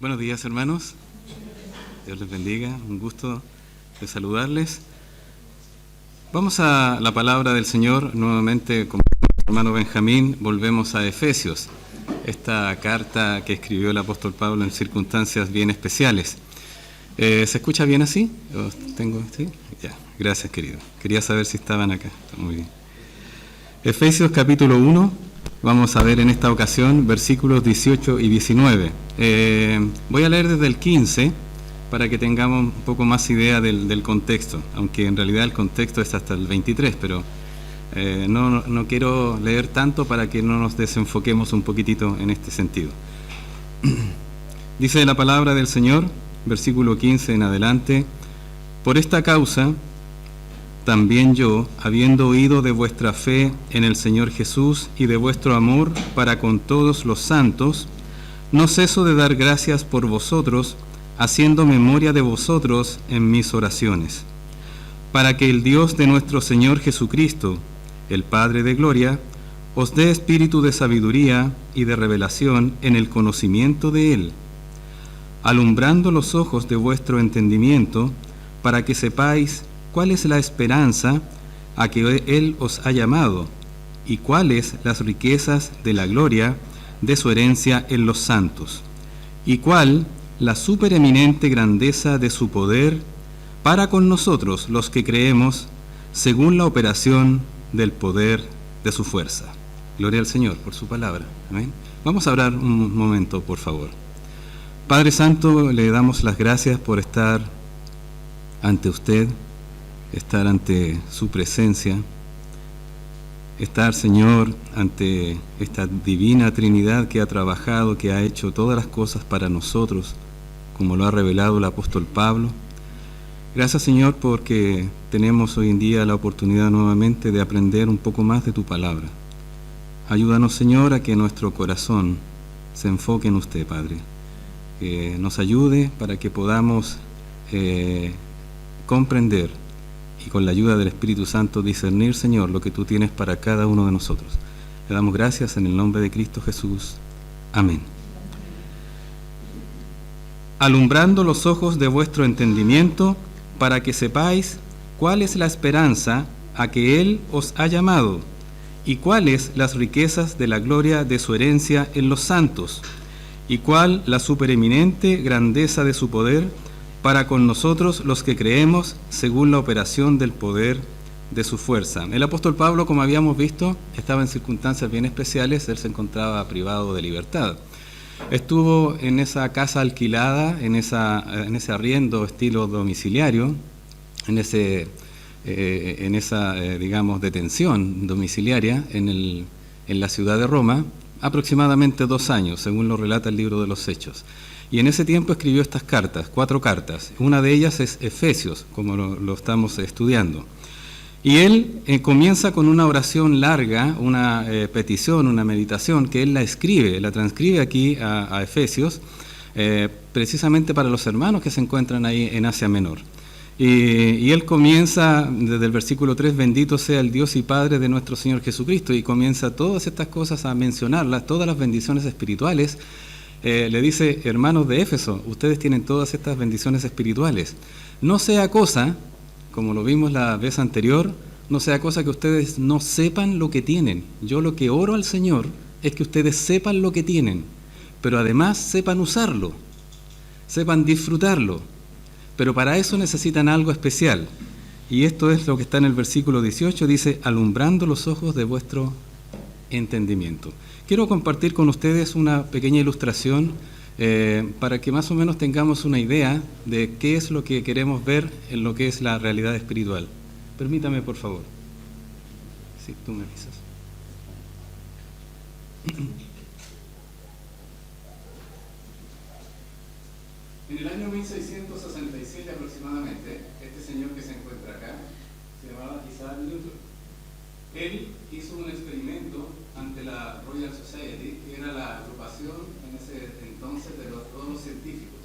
Buenos días, hermanos. Dios les bendiga. Un gusto de saludarles. Vamos a la palabra del Señor. Nuevamente, con el hermano Benjamín, volvemos a Efesios, esta carta que escribió el apóstol Pablo en circunstancias bien especiales. ¿Se escucha bien así? ¿Sí? Ya, gracias, querido. Quería saber si estaban acá. Está muy bien. Efesios capítulo 1. Vamos a ver en esta ocasión versículos 18 y 19. Voy a leer desde el 15 para que tengamos un poco más idea del contexto, aunque en realidad el contexto es hasta el 23, pero no quiero leer tanto para que no nos desenfoquemos un poquitito en este sentido. Dice la palabra del Señor, versículo 15 en adelante: por esta causa también yo, habiendo oído de vuestra fe en el Señor Jesús y de vuestro amor para con todos los santos, no ceso de dar gracias por vosotros, haciendo memoria de vosotros en mis oraciones, para que el Dios de nuestro Señor Jesucristo, el Padre de gloria, os dé espíritu de sabiduría y de revelación en el conocimiento de Él, alumbrando los ojos de vuestro entendimiento, para que sepáis cuál es la esperanza a que Él os ha llamado, y cuáles las riquezas de la gloria de su herencia en los santos, y cuál la supereminente grandeza de su poder para con nosotros los que creemos, según la operación del poder de su fuerza. Gloria al Señor por su palabra. Amén. Vamos a orar un momento, por favor. Padre Santo, le damos las gracias por estar ante usted, estar ante su presencia, estar, Señor, ante esta divina Trinidad que ha trabajado, que ha hecho todas las cosas para nosotros, como lo ha revelado el apóstol Pablo. Gracias, Señor, porque tenemos hoy en día la oportunidad nuevamente de aprender un poco más de tu palabra. Ayúdanos, Señor, a que nuestro corazón se enfoque en usted, Padre. Que nos ayude para que podamos comprender y con la ayuda del Espíritu Santo discernir, Señor, lo que tú tienes para cada uno de nosotros. Le damos gracias en el nombre de Cristo Jesús. Amén. Alumbrando los ojos de vuestro entendimiento, para que sepáis cuál es la esperanza a que Él os ha llamado, y cuáles las riquezas de la gloria de su herencia en los santos, y cuál la supereminente grandeza de su poder para con nosotros los que creemos, según la operación del poder de su fuerza. El apóstol Pablo, como habíamos visto, estaba en circunstancias bien especiales. Él se encontraba privado de libertad. Estuvo en esa casa alquilada, en ese arriendo estilo domiciliario, en esa detención domiciliaria en la ciudad de Roma, aproximadamente 2 años, según lo relata el libro de los Hechos. Y en ese tiempo escribió estas cartas, 4 cartas. Una de ellas es Efesios, como lo estamos estudiando. Y él comienza con una oración larga, una petición, una meditación, que él la transcribe aquí a Efesios, precisamente para los hermanos que se encuentran ahí en Asia Menor. Y él comienza desde el versículo 3, bendito sea el Dios y Padre de nuestro Señor Jesucristo, y comienza todas estas cosas a mencionarlas, todas las bendiciones espirituales. Le dice: hermanos de Éfeso, ustedes tienen todas estas bendiciones espirituales. No sea cosa, como lo vimos la vez anterior, no sea cosa que ustedes no sepan lo que tienen. Yo lo que oro al Señor es que ustedes sepan lo que tienen, pero además sepan usarlo, sepan disfrutarlo. Pero para eso necesitan algo especial. Y esto es lo que está en el versículo 18, dice: alumbrando los ojos de vuestro entendimiento. Quiero compartir con ustedes una pequeña ilustración para que más o menos tengamos una idea de qué es lo que queremos ver en lo que es la realidad espiritual. Permítame, por favor. Sí, tú me avisas. En el año 1667 aproximadamente, este señor que se encuentra acá se llamaba Isaac Newton. Él hizo un experimento ante la Royal Society, que era la agrupación en ese entonces de todos los científicos.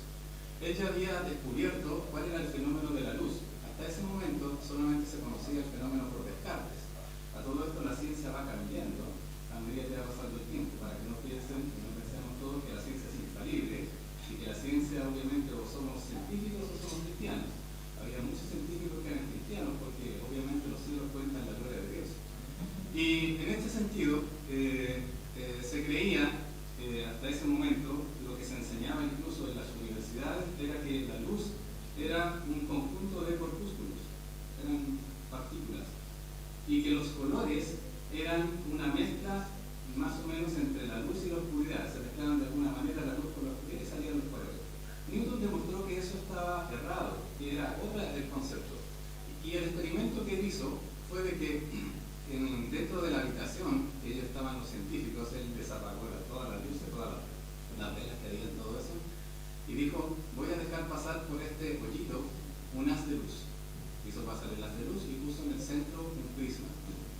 Él ya había descubierto cuál era el fenómeno de la luz. Hasta ese momento solamente se conocía el fenómeno por Descartes. A todo esto la ciencia va cambiando a medida que va pasando el tiempo, para que no piensen, que no pensemos todos que la ciencia es infalible y que la ciencia otra el concepto. Y el experimento que él hizo fue de que dentro de la habitación, ellos estaban los científicos, él desapagó todas las luces, todas las velas que había en todo eso, y dijo, voy a dejar pasar por este hoyito un haz de luz. Hizo pasar el haz de luz y puso en el centro un prisma.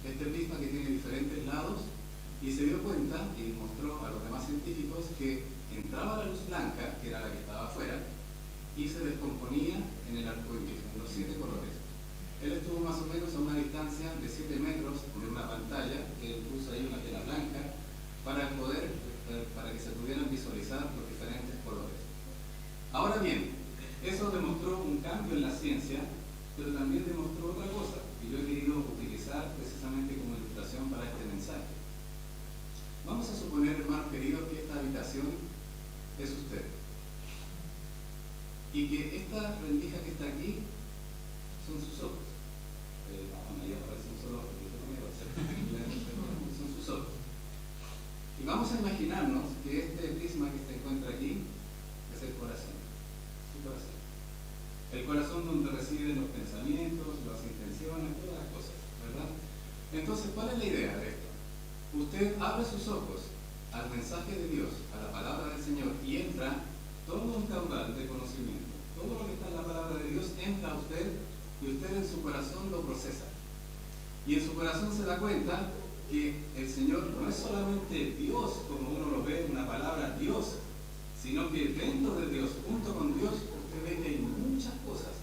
Este prisma que tiene diferentes lados, y se dio cuenta y mostró a los demás científicos que entraba la luz blanca, que era la que estaba afuera, y se descomponía en el arco iris, en los 7 colores. Él estuvo más o menos a una distancia de 7 metros de una pantalla, que él puso ahí una tela blanca, para que se pudieran visualizar los diferentes colores. Ahora bien, eso demostró un cambio en la ciencia, pero también demostró otra cosa, que yo he querido utilizar precisamente como ilustración para este mensaje. Vamos a suponer, hermanos queridos, que esta habitación es usted. Y que esta rendija que está aquí son sus ojos. Ahí aparece un solo ojo, son sus ojos. Y vamos a imaginarnos que este prisma que se encuentra aquí es el corazón. Su corazón. El corazón donde residen los pensamientos, las intenciones, todas las cosas, ¿verdad? Entonces, ¿cuál es la idea de esto? Usted abre sus ojos al mensaje de Dios, a la palabra del Señor, y entra todo un caudal de conocimiento. Todo lo que está en la palabra de Dios entra a usted y usted en su corazón lo procesa. Y en su corazón se da cuenta que el Señor no es solamente Dios, como uno lo ve en una palabra Dios, sino que dentro de Dios, junto con Dios, usted ve que hay muchas cosas.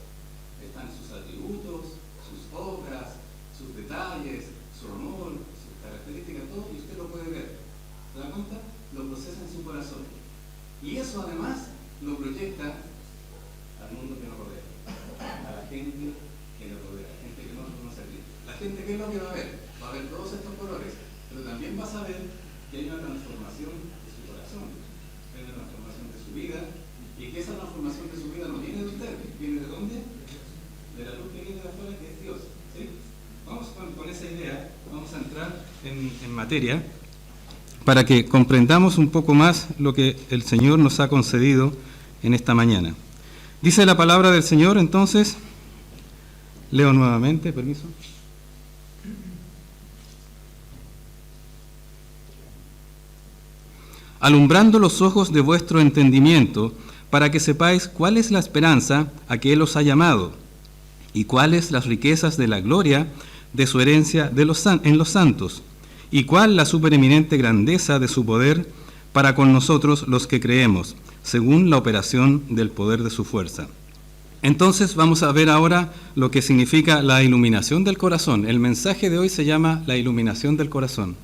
Están sus atributos, sus obras, sus detalles, su amor, características, todo, y usted lo puede ver. ¿Se da cuenta? Lo procesa en su corazón. Y eso además lo proyecta al mundo que nos rodea, a la gente que nos rodea, a la gente que no conoce a Cristo. La gente, ¿qué es lo que va a ver? Va a ver todos estos colores, pero también va a saber que hay una transformación de su corazón, hay una transformación de su vida, y que esa transformación de su vida no viene de usted, ¿viene de dónde? De la luz que viene de afuera, que es Dios. ¿Sí? Vamos con esa idea, vamos a entrar en materia para que comprendamos un poco más lo que el Señor nos ha concedido en esta mañana. Dice la palabra del Señor, entonces, leo nuevamente, permiso. Alumbrando los ojos de vuestro entendimiento, para que sepáis cuál es la esperanza a que Él os ha llamado, y cuáles las riquezas de la gloria de su herencia en los santos, y cuál la supereminente grandeza de su poder para con nosotros los que creemos, según la operación del poder de su fuerza. Entonces vamos a ver ahora lo que significa la iluminación del corazón. El mensaje de hoy se llama la iluminación del corazón.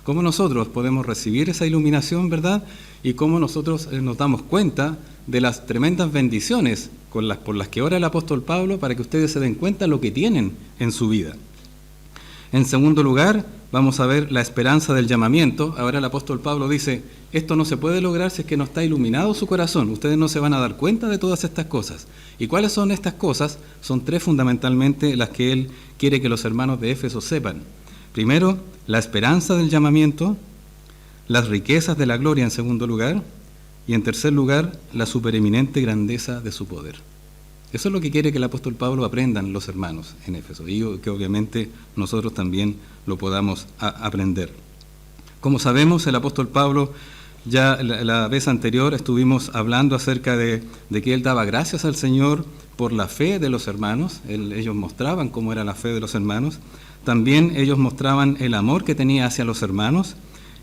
Cómo nosotros podemos recibir esa iluminación, ¿verdad? Y cómo nosotros nos damos cuenta de las tremendas bendiciones por las que ora el apóstol Pablo, para que ustedes se den cuenta de lo que tienen en su vida. En segundo lugar, vamos a ver la esperanza del llamamiento. Ahora el apóstol Pablo dice, esto no se puede lograr si es que no está iluminado su corazón. Ustedes no se van a dar cuenta de todas estas cosas. ¿Y cuáles son estas cosas? Son 3 fundamentalmente las que él quiere que los hermanos de Éfeso sepan. Primero, la esperanza del llamamiento, las riquezas de la gloria en segundo lugar, y en tercer lugar, la supereminente grandeza de su poder. Eso es lo que quiere que el apóstol Pablo aprendan los hermanos en Éfeso, y que obviamente nosotros también lo podamos aprender. Como sabemos, el apóstol Pablo, ya la vez anterior estuvimos hablando acerca de que él daba gracias al Señor por la fe de los hermanos. Ellos mostraban cómo era la fe de los hermanos. También ellos mostraban el amor que tenía hacia los hermanos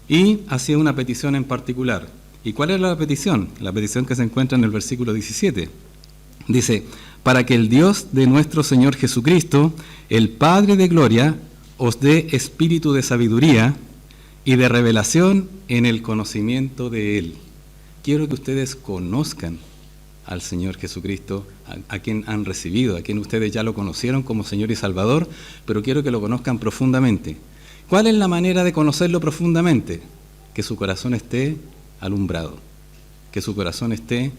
y hacía una petición en particular. ¿Y cuál era la petición? La petición que se encuentra en el versículo 17. Dice, para que el Dios de nuestro Señor Jesucristo, el Padre de gloria, os dé espíritu de sabiduría y de revelación en el conocimiento de Él. Quiero que ustedes conozcan al Señor Jesucristo, a quien han recibido, a quien ustedes ya lo conocieron como Señor y Salvador, pero quiero que lo conozcan profundamente. ¿Cuál es la manera de conocerlo profundamente? Que su corazón esté alumbrado, que su corazón esté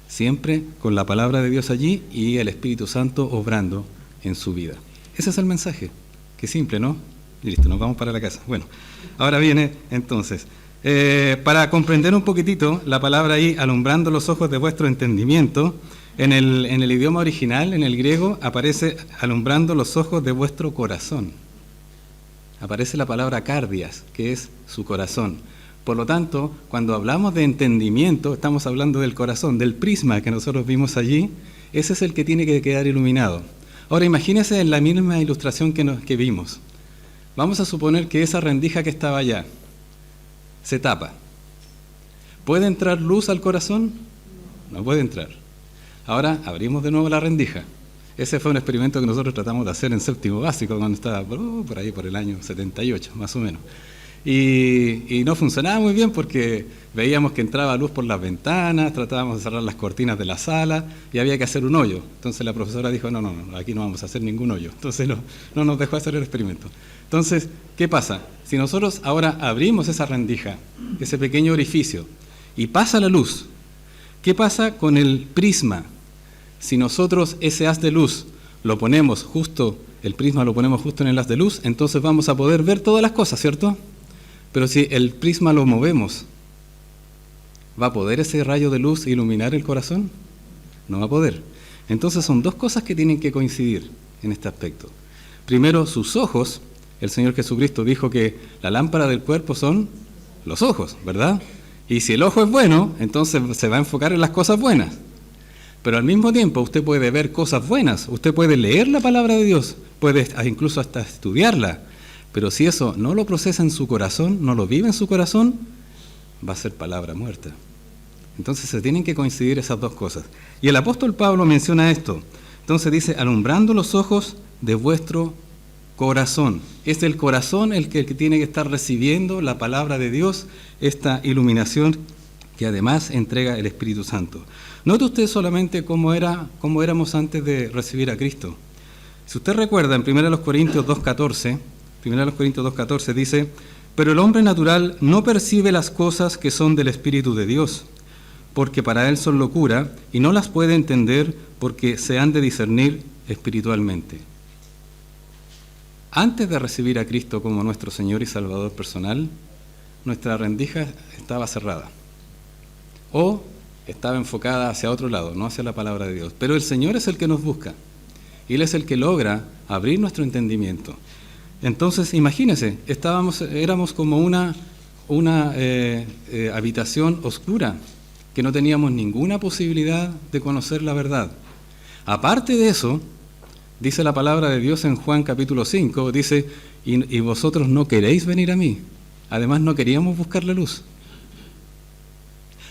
siempre con la palabra de Dios allí y el Espíritu Santo obrando en su vida. Ese es el mensaje. Qué simple, ¿no? Y listo, nos vamos para la casa. Bueno, ahora viene entonces, para comprender un poquitito la palabra ahí, alumbrando los ojos de vuestro entendimiento, En el idioma original, en el griego, aparece alumbrando los ojos de vuestro corazón. Aparece la palabra cardias, que es su corazón. Por lo tanto, cuando hablamos de entendimiento, estamos hablando del corazón, del prisma que nosotros vimos allí. Ese es el que tiene que quedar iluminado. Ahora imagínense en la misma ilustración que vimos. Vamos a suponer que esa rendija que estaba allá se tapa. ¿Puede entrar luz al corazón? No puede entrar. Ahora abrimos de nuevo la rendija. Ese fue un experimento que nosotros tratamos de hacer en séptimo básico, cuando estaba por ahí, por el año 78, más o menos. Y no funcionaba muy bien porque veíamos que entraba luz por las ventanas, tratábamos de cerrar las cortinas de la sala y había que hacer un hoyo. Entonces la profesora dijo, no, aquí no vamos a hacer ningún hoyo. Entonces no nos dejó hacer el experimento. Entonces, ¿qué pasa? Si nosotros ahora abrimos esa rendija, ese pequeño orificio, y pasa la luz, ¿qué pasa con el prisma? Si nosotros ese haz de luz lo ponemos justo, el prisma lo ponemos justo en el haz de luz, entonces vamos a poder ver todas las cosas, ¿cierto? Pero si el prisma lo movemos, ¿va a poder ese rayo de luz iluminar el corazón? No va a poder. Entonces son dos cosas que tienen que coincidir en este aspecto. Primero, sus ojos. El Señor Jesucristo dijo que la lámpara del cuerpo son los ojos, ¿verdad? Y si el ojo es bueno, entonces se va a enfocar en las cosas buenas. Pero al mismo tiempo usted puede ver cosas buenas, usted puede leer la palabra de Dios, puede incluso hasta estudiarla. Pero si eso no lo procesa en su corazón, no lo vive en su corazón, va a ser palabra muerta. Entonces se tienen que coincidir esas dos cosas. Y el apóstol Pablo menciona esto. Entonces dice, alumbrando los ojos de vuestro corazón. Es el corazón el que tiene que estar recibiendo la palabra de Dios, esta iluminación que además entrega el Espíritu Santo. Note usted solamente cómo éramos antes de recibir a Cristo. Si usted recuerda, en 1 Corintios 2.14 dice, pero el hombre natural no percibe las cosas que son del Espíritu de Dios, porque para él son locura y no las puede entender porque se han de discernir espiritualmente. Antes de recibir a Cristo como nuestro Señor y Salvador personal, nuestra rendija estaba cerrada o estaba enfocada hacia otro lado, no hacia la palabra de Dios. Pero el Señor es el que nos busca y Él es el que logra abrir nuestro entendimiento. Entonces, imagínense, éramos como una habitación oscura, que no teníamos ninguna posibilidad de conocer la verdad. Aparte de eso, dice la palabra de Dios en Juan capítulo 5, dice, y vosotros no queréis venir a mí. Además, no queríamos buscar la luz.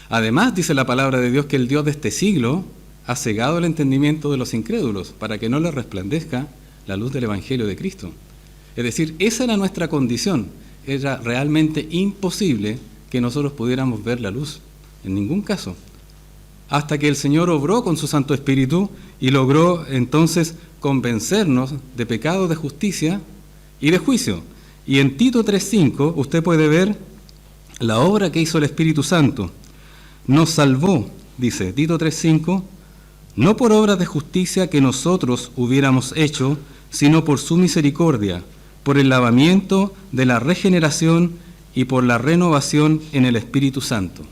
Además, dice la palabra de Dios que el Dios de este siglo ha cegado el entendimiento de los incrédulos para que no les resplandezca la luz del Evangelio de Cristo. Es decir, esa era nuestra condición. Era realmente imposible que nosotros pudiéramos ver la luz, en ningún caso. Hasta que el Señor obró con su Santo Espíritu y logró entonces convencernos de pecado, de justicia y de juicio. Y en Tito 3.5 usted puede ver la obra que hizo el Espíritu Santo. Nos salvó, dice Tito 3.5, no por obras de justicia que nosotros hubiéramos hecho, sino por su misericordia, por el lavamiento de la regeneración y por la renovación en el Espíritu Santo.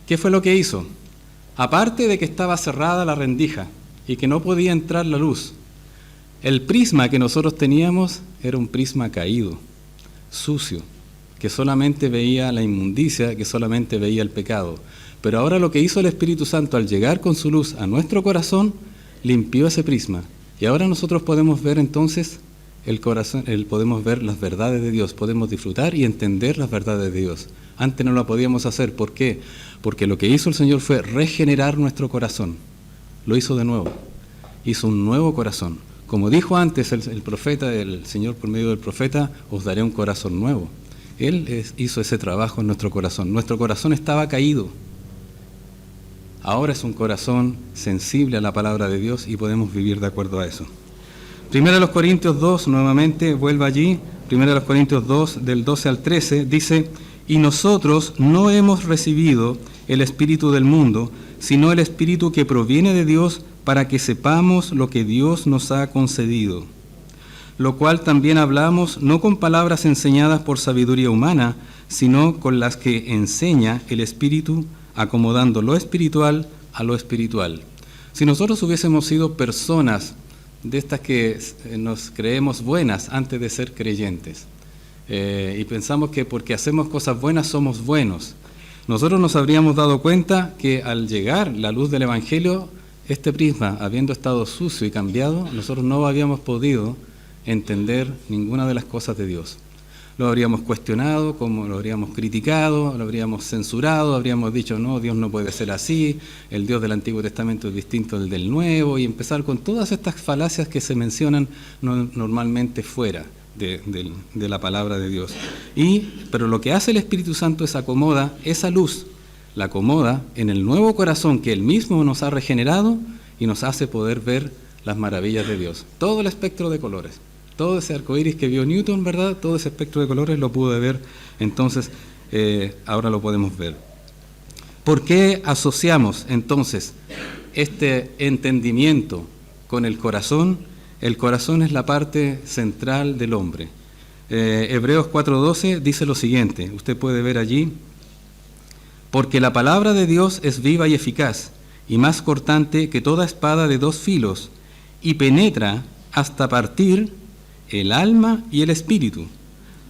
¿Qué fue lo que hizo? Aparte de que estaba cerrada la rendija y que no podía entrar la luz, el prisma que nosotros teníamos era un prisma caído, sucio, que solamente veía la inmundicia, que solamente veía el pecado. Pero ahora lo que hizo el Espíritu Santo al llegar con su luz a nuestro corazón, limpió ese prisma. Y ahora nosotros podemos ver entonces el corazón, podemos ver las verdades de Dios, podemos disfrutar y entender las verdades de Dios. Antes no lo podíamos hacer. ¿Por qué? Porque lo que hizo el Señor fue regenerar nuestro corazón. Lo hizo de nuevo. Hizo un nuevo corazón. Como dijo antes el profeta, el Señor por medio del profeta, os daré un corazón nuevo. Él hizo ese trabajo en nuestro corazón. Nuestro corazón estaba caído. Ahora es un corazón sensible a la palabra de Dios y podemos vivir de acuerdo a eso. 1 Corintios 2, nuevamente, vuelva allí. 1 Corintios 2, del 12 al 13, dice, y nosotros no hemos recibido el espíritu del mundo, sino el espíritu que proviene de Dios para que sepamos lo que Dios nos ha concedido. Lo cual también hablamos no con palabras enseñadas por sabiduría humana, sino con las que enseña el Espíritu, acomodando lo espiritual a lo espiritual. Si nosotros hubiésemos sido personas de estas que nos creemos buenas antes de ser creyentes, y pensamos que porque hacemos cosas buenas somos buenos, nosotros nos habríamos dado cuenta que al llegar la luz del Evangelio, este prisma, habiendo estado sucio y cambiado, nosotros no habíamos podido entender ninguna de las cosas de Dios. Lo habríamos cuestionado, como lo habríamos criticado, lo habríamos censurado, habríamos dicho, no, Dios no puede ser así, el Dios del Antiguo Testamento es distinto del Nuevo, y empezar con todas estas falacias que se mencionan normalmente fuera de la palabra de Dios. Pero lo que hace el Espíritu Santo es acomoda esa luz, la acomoda en el nuevo corazón que Él mismo nos ha regenerado y nos hace poder ver las maravillas de Dios. Todo el espectro de colores. Todo ese arco iris que vio Newton, ¿verdad? Todo ese espectro de colores lo pude ver, entonces ahora lo podemos ver. ¿Por qué asociamos entonces este entendimiento con el corazón? El corazón es la parte central del hombre. Hebreos 4:12 dice lo siguiente, usted puede ver allí, porque la palabra de Dios es viva y eficaz, y más cortante que toda espada de dos filos, y penetra hasta partir el alma y el espíritu,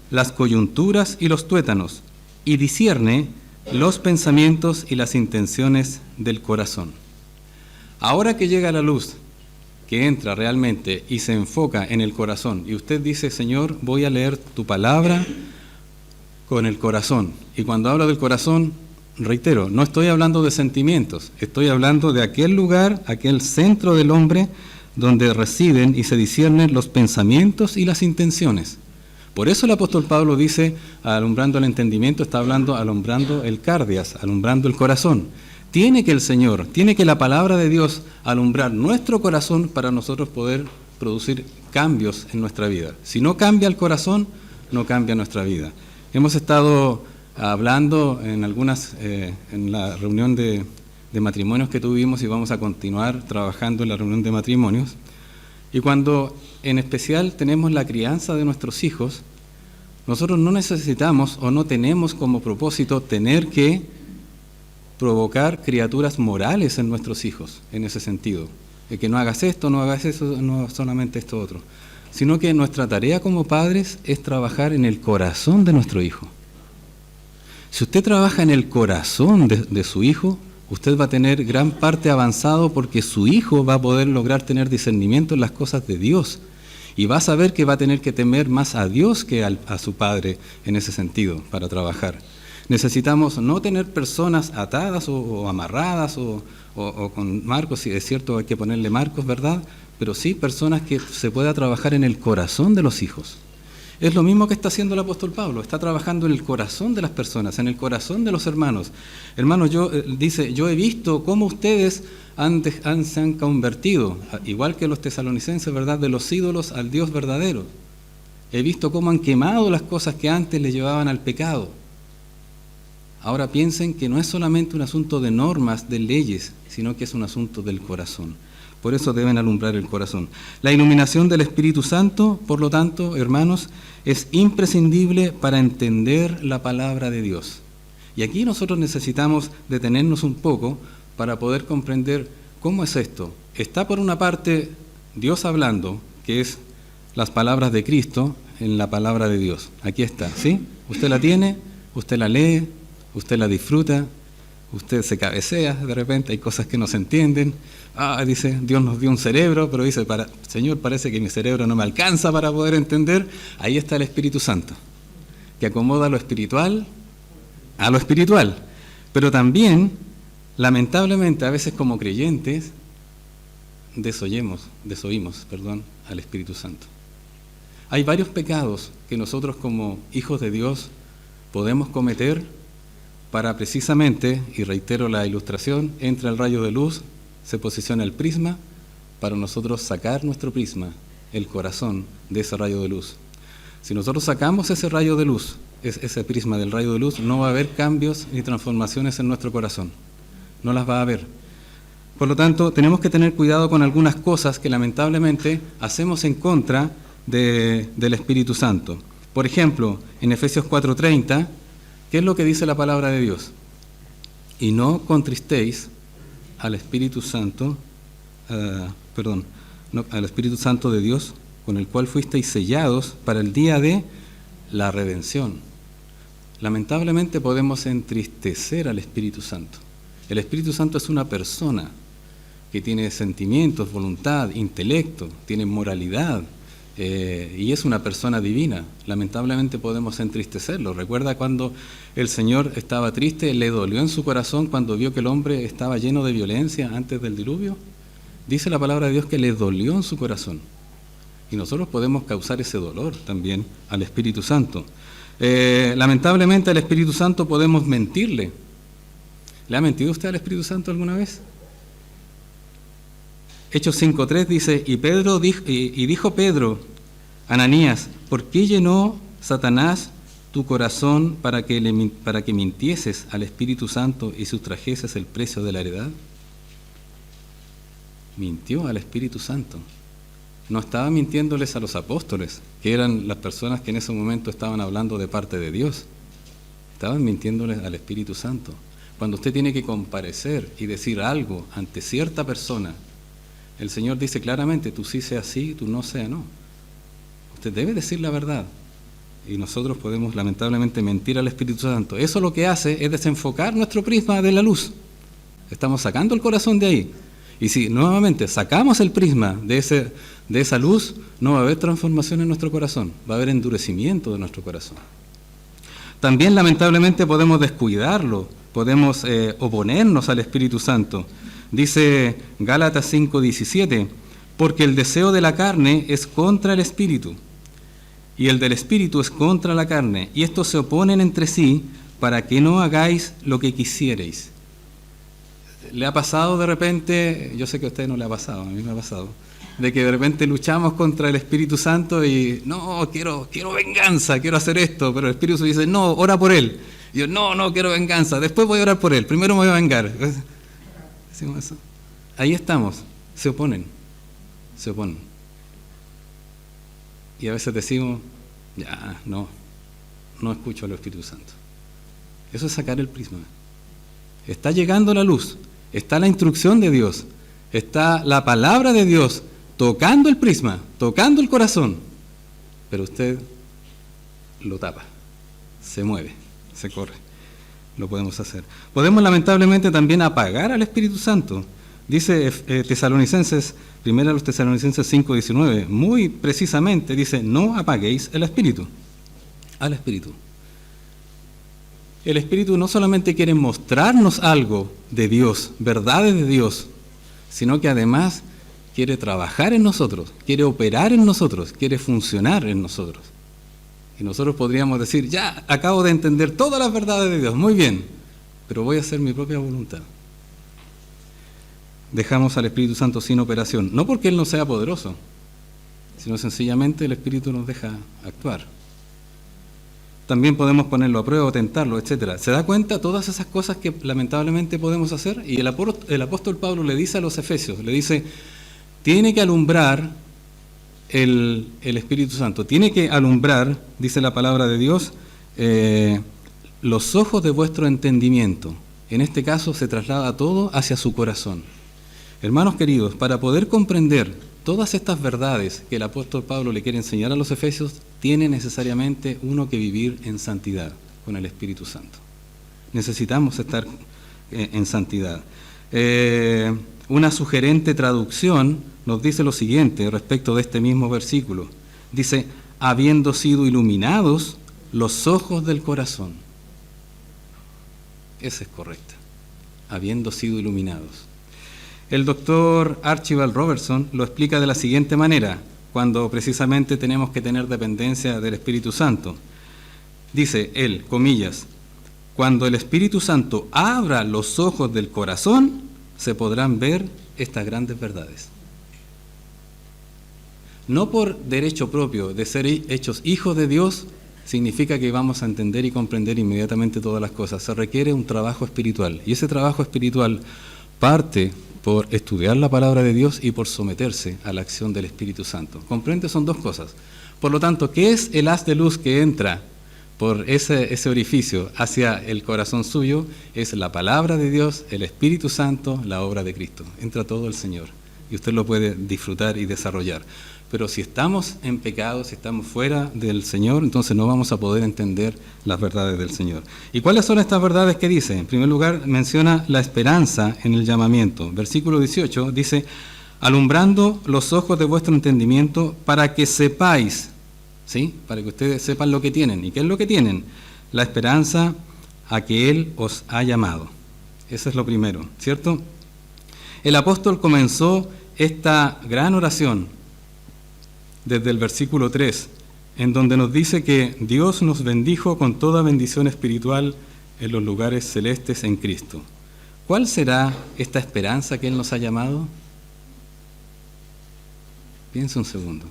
las coyunturas y los tuétanos, y discierne los pensamientos y las intenciones del corazón. Ahora que llega la luz, que entra realmente y se enfoca en el corazón, y usted dice, Señor, voy a leer tu palabra con el corazón. Y cuando hablo del corazón, reitero, no estoy hablando de sentimientos, estoy hablando de aquel lugar, aquel centro del hombre, donde residen y se disciernen los pensamientos y las intenciones. Por eso el apóstol Pablo dice, alumbrando el entendimiento, está hablando, alumbrando el cardias, alumbrando el corazón. Tiene que el Señor, tiene que la palabra de Dios alumbrar nuestro corazón para nosotros poder producir cambios en nuestra vida. Si no cambia el corazón, no cambia nuestra vida. Hemos estado hablando en la reunión de matrimonios que tuvimos y vamos a continuar trabajando en la reunión de matrimonios. Y cuando en especial tenemos la crianza de nuestros hijos, nosotros no necesitamos o no tenemos como propósito tener que provocar criaturas morales en nuestros hijos, en ese sentido. De que no hagas esto, no hagas eso, no solamente esto otro. Sino que nuestra tarea como padres es trabajar en el corazón de nuestro hijo. Si usted trabaja en el corazón de su hijo, usted va a tener gran parte avanzado porque su hijo va a poder lograr tener discernimiento en las cosas de Dios y va a saber que va a tener que temer más a Dios que a su padre en ese sentido para trabajar. Necesitamos no tener personas atadas o amarradas o con marcos, si es cierto hay que ponerle marcos, ¿verdad? Pero sí personas que se pueda trabajar en el corazón de los hijos. Es lo mismo que está haciendo el apóstol Pablo, está trabajando en el corazón de las personas, en el corazón de los hermanos. Hermanos, dice, yo he visto cómo ustedes se han convertido, igual que los tesalonicenses, ¿verdad?, de los ídolos al Dios verdadero. He visto cómo han quemado las cosas que antes les llevaban al pecado. Ahora piensen que no es solamente un asunto de normas, de leyes, sino que es un asunto del corazón. Por eso deben alumbrar el corazón. La iluminación del Espíritu Santo, por lo tanto, hermanos, es imprescindible para entender la palabra de Dios. Y aquí nosotros necesitamos detenernos un poco para poder comprender cómo es esto. Está por una parte Dios hablando, que es las palabras de Cristo en la palabra de Dios. Aquí está, ¿sí? Usted la tiene, usted la lee, usted la disfruta, usted se cabecea de repente, hay cosas que no se entienden. Dice, Dios nos dio un cerebro, pero dice, Señor, parece que mi cerebro no me alcanza para poder entender. Ahí está el Espíritu Santo, que acomoda lo espiritual a lo espiritual. Pero también, lamentablemente, a veces como creyentes, desoímos al Espíritu Santo. Hay varios pecados que nosotros como hijos de Dios podemos cometer para precisamente, y reitero la ilustración, entra el rayo de luz, se posiciona el prisma, para nosotros sacar nuestro prisma, el corazón de ese rayo de luz. Si nosotros sacamos ese rayo de luz, ese prisma del rayo de luz, no va a haber cambios ni transformaciones en nuestro corazón. No las va a haber. Por lo tanto, tenemos que tener cuidado con algunas cosas que lamentablemente hacemos en contra del Espíritu Santo. Por ejemplo, en Efesios 4:30, ¿qué es lo que dice la palabra de Dios? Y no contristéis al Espíritu Santo al Espíritu Santo de Dios, con el cual fuisteis sellados para el día de la redención. Lamentablemente podemos entristecer al Espíritu Santo. El Espíritu Santo es una persona que tiene sentimientos, voluntad, intelecto, tiene moralidad, y es una persona divina. Lamentablemente podemos entristecerlo. ¿Recuerda cuando el Señor estaba triste, le dolió en su corazón cuando vio que el hombre estaba lleno de violencia antes del diluvio? Dice la palabra de Dios que le dolió en su corazón. Y nosotros podemos causar ese dolor también al Espíritu Santo. Lamentablemente al Espíritu Santo podemos mentirle. ¿Le ha mentido usted al Espíritu Santo alguna vez? Hechos 5:3 dice, y dijo Pedro, Ananías, ¿por qué llenó Satanás tu corazón para que mintieses al Espíritu Santo y sustrajeses el precio de la heredad? Mintió al Espíritu Santo. No estaba mintiéndoles a los apóstoles, que eran las personas que en ese momento estaban hablando de parte de Dios. Estaban mintiéndoles al Espíritu Santo. Cuando usted tiene que comparecer y decir algo ante cierta persona, el Señor dice claramente, tú sí sea sí, tú no sea no. Usted debe decir la verdad. Y nosotros podemos lamentablemente mentir al Espíritu Santo. Eso lo que hace es desenfocar nuestro prisma de la luz. Estamos sacando el corazón de ahí. Y si nuevamente sacamos el prisma de esa luz, no va a haber transformación en nuestro corazón, va a haber endurecimiento de nuestro corazón. También lamentablemente podemos descuidarlo, podemos oponernos al Espíritu Santo. Dice Gálatas 5:17, porque el deseo de la carne es contra el Espíritu, y el del Espíritu es contra la carne, y estos se oponen entre sí para que no hagáis lo que quisierais. ¿Le ha pasado de repente, yo sé que a usted no le ha pasado, a mí me ha pasado, de que de repente luchamos contra el Espíritu Santo y no, quiero venganza, quiero hacer esto, pero el Espíritu Santo dice, no, ora por él. Y yo, no quiero venganza, después voy a orar por él, primero me voy a vengar. ¿Decimos eso? Ahí estamos, se oponen. Y a veces decimos, ya, no escucho al Espíritu Santo. Eso es sacar el prisma. Está llegando la luz, está la instrucción de Dios, está la palabra de Dios tocando el prisma, tocando el corazón, pero usted lo tapa, se mueve, se corre. Lo podemos hacer. Podemos lamentablemente también apagar al Espíritu Santo. Dice Tesalonicenses, 1 Tesalonicenses 5:19, muy precisamente dice, no apaguéis el Espíritu, al Espíritu. El Espíritu no solamente quiere mostrarnos algo de Dios, verdades de Dios, sino que además quiere trabajar en nosotros, quiere operar en nosotros, quiere funcionar en nosotros. Y nosotros podríamos decir, ya, acabo de entender todas las verdades de Dios, muy bien, pero voy a hacer mi propia voluntad. Dejamos al Espíritu Santo sin operación, no porque Él no sea poderoso, sino sencillamente el Espíritu nos deja actuar. También podemos ponerlo a prueba o tentarlo, etc. ¿Se da cuenta todas esas cosas que lamentablemente podemos hacer? Y el apóstol Pablo le dice a los efesios, le dice, tiene que alumbrar el Espíritu Santo, tiene que alumbrar, dice la palabra de Dios, los ojos de vuestro entendimiento. En este caso se traslada todo hacia su corazón. Hermanos queridos, para poder comprender todas estas verdades que el apóstol Pablo le quiere enseñar a los efesios, tiene necesariamente uno que vivir en santidad con el Espíritu Santo. Necesitamos estar en santidad. Una sugerente traducción nos dice lo siguiente respecto de este mismo versículo. Dice, habiendo sido iluminados los ojos del corazón. Esa es correcta. Habiendo sido iluminados. El doctor Archibald Robertson lo explica de la siguiente manera, cuando precisamente tenemos que tener dependencia del Espíritu Santo. Dice él, comillas, cuando el Espíritu Santo abra los ojos del corazón, se podrán ver estas grandes verdades. No por derecho propio de ser hechos hijos de Dios, significa que vamos a entender y comprender inmediatamente todas las cosas. Se requiere un trabajo espiritual, y ese trabajo espiritual parte por estudiar la palabra de Dios y por someterse a la acción del Espíritu Santo. ¿Comprende? Son dos cosas. Por lo tanto, ¿qué es el haz de luz que entra por ese orificio hacia el corazón suyo? Es la palabra de Dios, el Espíritu Santo, la obra de Cristo. Entra todo el Señor. y usted lo puede disfrutar y desarrollar. Pero si estamos en pecado, si estamos fuera del Señor, entonces no vamos a poder entender las verdades del Señor. ¿Y cuáles son estas verdades que dice? En primer lugar, menciona la esperanza en el llamamiento. Versículo 18 dice, alumbrando los ojos de vuestro entendimiento para que sepáis, ¿sí? Para que ustedes sepan lo que tienen. ¿Y qué es lo que tienen? La esperanza a que Él os ha llamado. Eso es lo primero, ¿cierto? El apóstol comenzó esta gran oración desde el versículo 3, en donde nos dice que Dios nos bendijo con toda bendición espiritual en los lugares celestes en Cristo. ¿Cuál será esta esperanza que Él nos ha llamado? Piensa un segundo.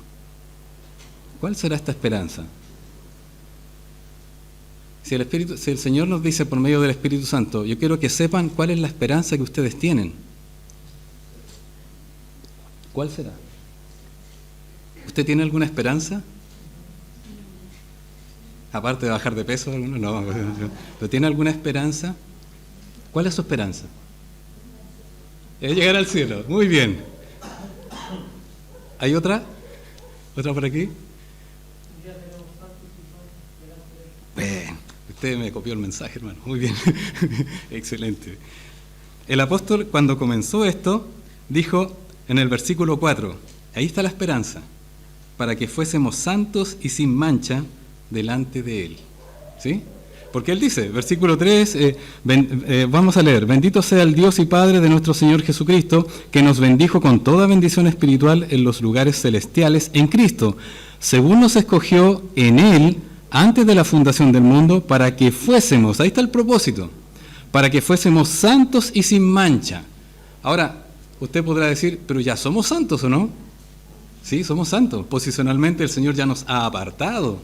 ¿Cuál será esta esperanza? Si el Señor nos dice por medio del Espíritu Santo, yo quiero que sepan cuál es la esperanza que ustedes tienen. ¿Cuál será? ¿Usted tiene alguna esperanza? Aparte de bajar de peso, no. ¿Pero tiene alguna esperanza? ¿Cuál es su esperanza? Es llegar al cielo. Muy bien. ¿Hay otra? ¿Otra por aquí? Bien. Usted me copió el mensaje, hermano. Muy bien. Excelente. El apóstol, cuando comenzó esto, dijo en el versículo 4, ahí está la esperanza, para que fuésemos santos y sin mancha delante de Él. ¿Sí? Porque Él dice, versículo 3, vamos a leer, bendito sea el Dios y Padre de nuestro Señor Jesucristo, que nos bendijo con toda bendición espiritual en los lugares celestiales en Cristo, según nos escogió en Él antes de la fundación del mundo, para que fuésemos, ahí está el propósito, para que fuésemos santos y sin mancha. Ahora, usted podrá decir, pero ya somos santos, ¿o no? Sí, somos santos. Posicionalmente el Señor ya nos ha apartado.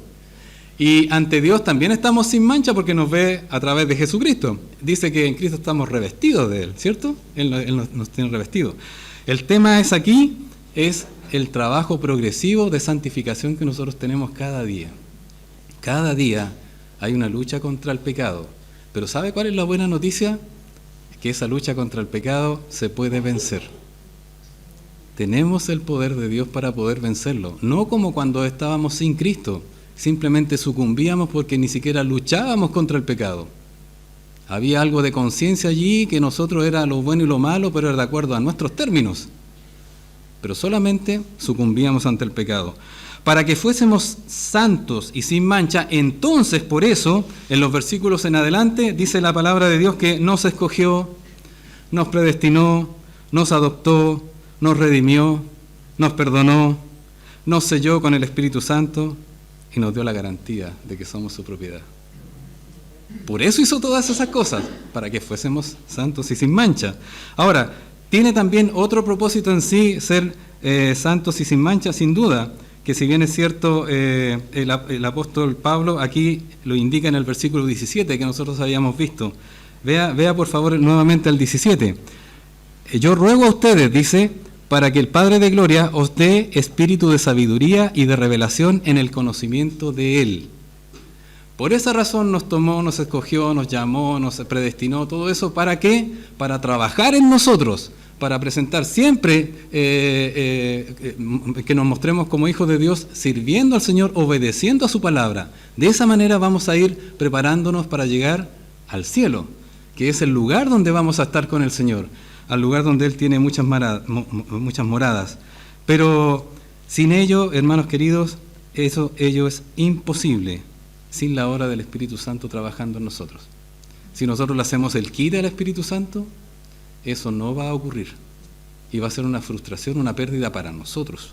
Y ante Dios también estamos sin mancha porque nos ve a través de Jesucristo. Dice que en Cristo estamos revestidos de Él, ¿cierto? Él nos tiene revestidos. El tema es aquí, es el trabajo progresivo de santificación que nosotros tenemos cada día. Cada día hay una lucha contra el pecado. Pero ¿sabe cuál es la buena noticia? Que esa lucha contra el pecado se puede vencer. Tenemos el poder de Dios para poder vencerlo. No como cuando estábamos sin Cristo. Simplemente sucumbíamos porque ni siquiera luchábamos contra el pecado. Había algo de conciencia allí que nosotros era lo bueno y lo malo, pero era de acuerdo a nuestros términos. Pero solamente sucumbíamos ante el pecado. Para que fuésemos santos y sin mancha, entonces por eso, en los versículos en adelante, dice la palabra de Dios que nos escogió, nos predestinó, nos adoptó, nos redimió, nos perdonó, nos selló con el Espíritu Santo y nos dio la garantía de que somos su propiedad. Por eso hizo todas esas cosas, para que fuésemos santos y sin mancha. Ahora, tiene también otro propósito en sí, ser santos y sin mancha, sin duda, que si bien es cierto, el apóstol Pablo aquí lo indica en el versículo 17 que nosotros habíamos visto. Vea por favor nuevamente al 17. Yo ruego a ustedes, dice, para que el Padre de Gloria os dé espíritu de sabiduría y de revelación en el conocimiento de Él. Por esa razón nos tomó, nos escogió, nos llamó, nos predestinó, todo eso, ¿para qué? Para trabajar en nosotros, para presentar siempre que nos mostremos como hijos de Dios, sirviendo al Señor, obedeciendo a su palabra. De esa manera vamos a ir preparándonos para llegar al cielo, que es el lugar donde vamos a estar con el Señor, al lugar donde Él tiene muchas moradas. Pero sin ello, hermanos queridos, ello es imposible, sin la obra del Espíritu Santo trabajando en nosotros. Si nosotros le hacemos el quite al Espíritu Santo, eso no va a ocurrir. Y va a ser una frustración, una pérdida para nosotros.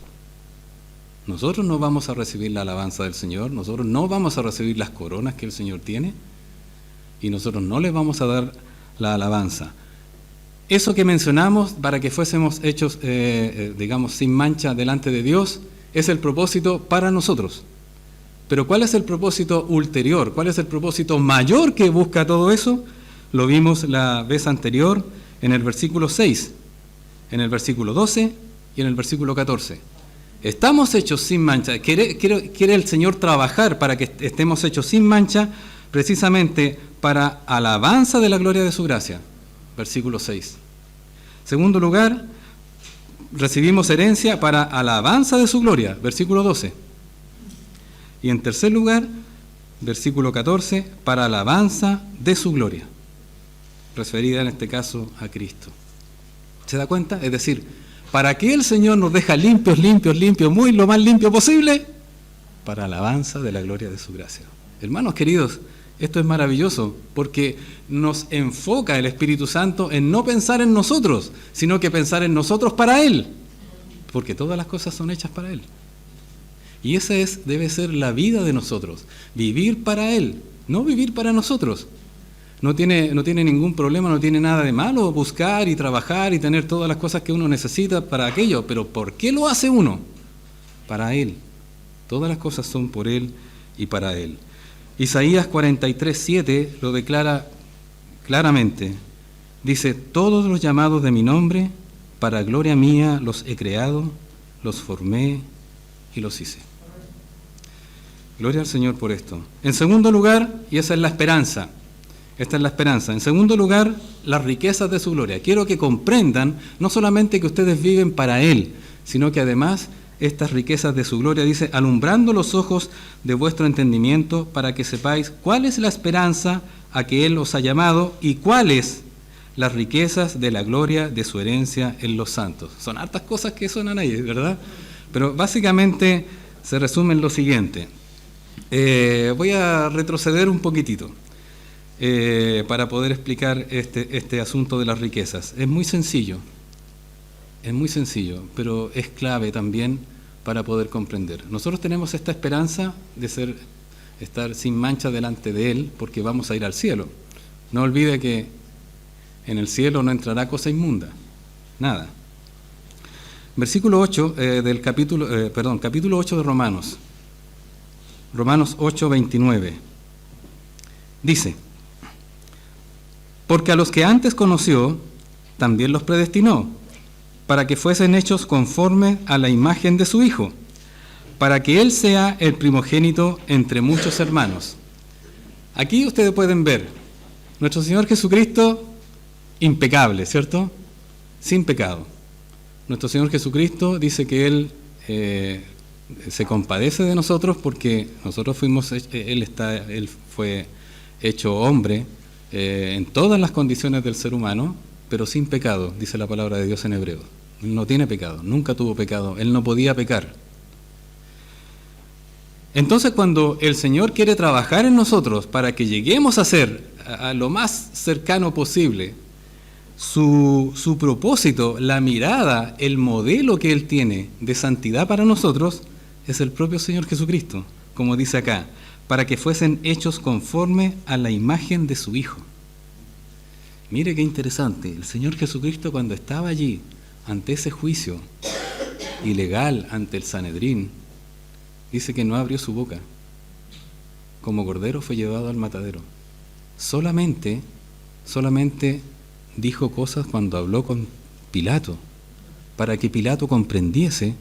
Nosotros no vamos a recibir la alabanza del Señor, nosotros no vamos a recibir las coronas que el Señor tiene, y nosotros no le vamos a dar la alabanza. Eso que mencionamos, para que fuésemos hechos, digamos, sin mancha delante de Dios, es el propósito para nosotros. Pero ¿cuál es el propósito ulterior? ¿Cuál es el propósito mayor que busca todo eso? Lo vimos la vez anterior en el versículo 6, en el versículo 12 y en el versículo 14. Estamos hechos sin mancha. Quiere el Señor trabajar para que estemos hechos sin mancha, precisamente para alabanza de la gloria de su gracia. Versículo 6. Segundo lugar, recibimos herencia para alabanza de su gloria, versículo 12. Y en tercer lugar, versículo 14, para alabanza de su gloria, referida en este caso a Cristo. ¿Se da cuenta? Es decir, ¿para qué el Señor nos deja limpios, muy lo más limpio posible? Para alabanza de la gloria de su gracia. Hermanos queridos, esto es maravilloso porque nos enfoca el Espíritu Santo en no pensar en nosotros, sino que pensar en nosotros para Él, porque todas las cosas son hechas para Él. Y esa debe ser la vida de nosotros, vivir para Él, no vivir para nosotros. No tiene ningún problema, no tiene nada de malo buscar y trabajar y tener todas las cosas que uno necesita para aquello, pero ¿por qué lo hace uno? Para Él. Todas las cosas son por Él y para Él. Isaías 43:7 lo declara claramente. Dice, todos los llamados de mi nombre, para gloria mía los he creado, los formé y los hice. Gloria al Señor por esto. En segundo lugar, y esa es la esperanza, esta es la esperanza. En segundo lugar, las riquezas de su gloria. Quiero que comprendan no solamente que ustedes viven para Él, sino que además estas riquezas de su gloria, dice, alumbrando los ojos de vuestro entendimiento para que sepáis cuál es la esperanza a que Él os ha llamado y cuáles las riquezas de la gloria de su herencia en los santos. Son hartas cosas que suenan ahí, ¿verdad? Pero básicamente se resume en lo siguiente. Voy a retroceder un poquitito para poder explicar este asunto de las riquezas. Es muy sencillo, pero es clave también para poder comprender. Nosotros tenemos esta esperanza de estar sin mancha delante de Él, porque vamos a ir al cielo. No olvide que en el cielo no entrará cosa inmunda, nada. Versículo 8 capítulo 8 de Romanos 8:29. Dice, porque a los que antes conoció, también los predestinó, para que fuesen hechos conforme a la imagen de su Hijo, para que Él sea el primogénito entre muchos hermanos. Aquí ustedes pueden ver, nuestro Señor Jesucristo, impecable, ¿cierto? Sin pecado. Nuestro Señor Jesucristo dice que Él se compadece de nosotros porque nosotros Él fue hecho hombre en todas las condiciones del ser humano, pero sin pecado, dice la palabra de Dios en hebreo. Él no tiene pecado, nunca tuvo pecado, Él no podía pecar. Entonces, cuando el Señor quiere trabajar en nosotros para que lleguemos a ser a lo más cercano posible, su propósito, la mirada, el modelo que Él tiene de santidad para nosotros, es el propio Señor Jesucristo, como dice acá, para que fuesen hechos conforme a la imagen de su Hijo. Mire qué interesante, el Señor Jesucristo cuando estaba allí, ante ese juicio ilegal ante el Sanedrín, dice que no abrió su boca. Como cordero fue llevado al matadero. Solamente dijo cosas cuando habló con Pilato, para que Pilato comprendiese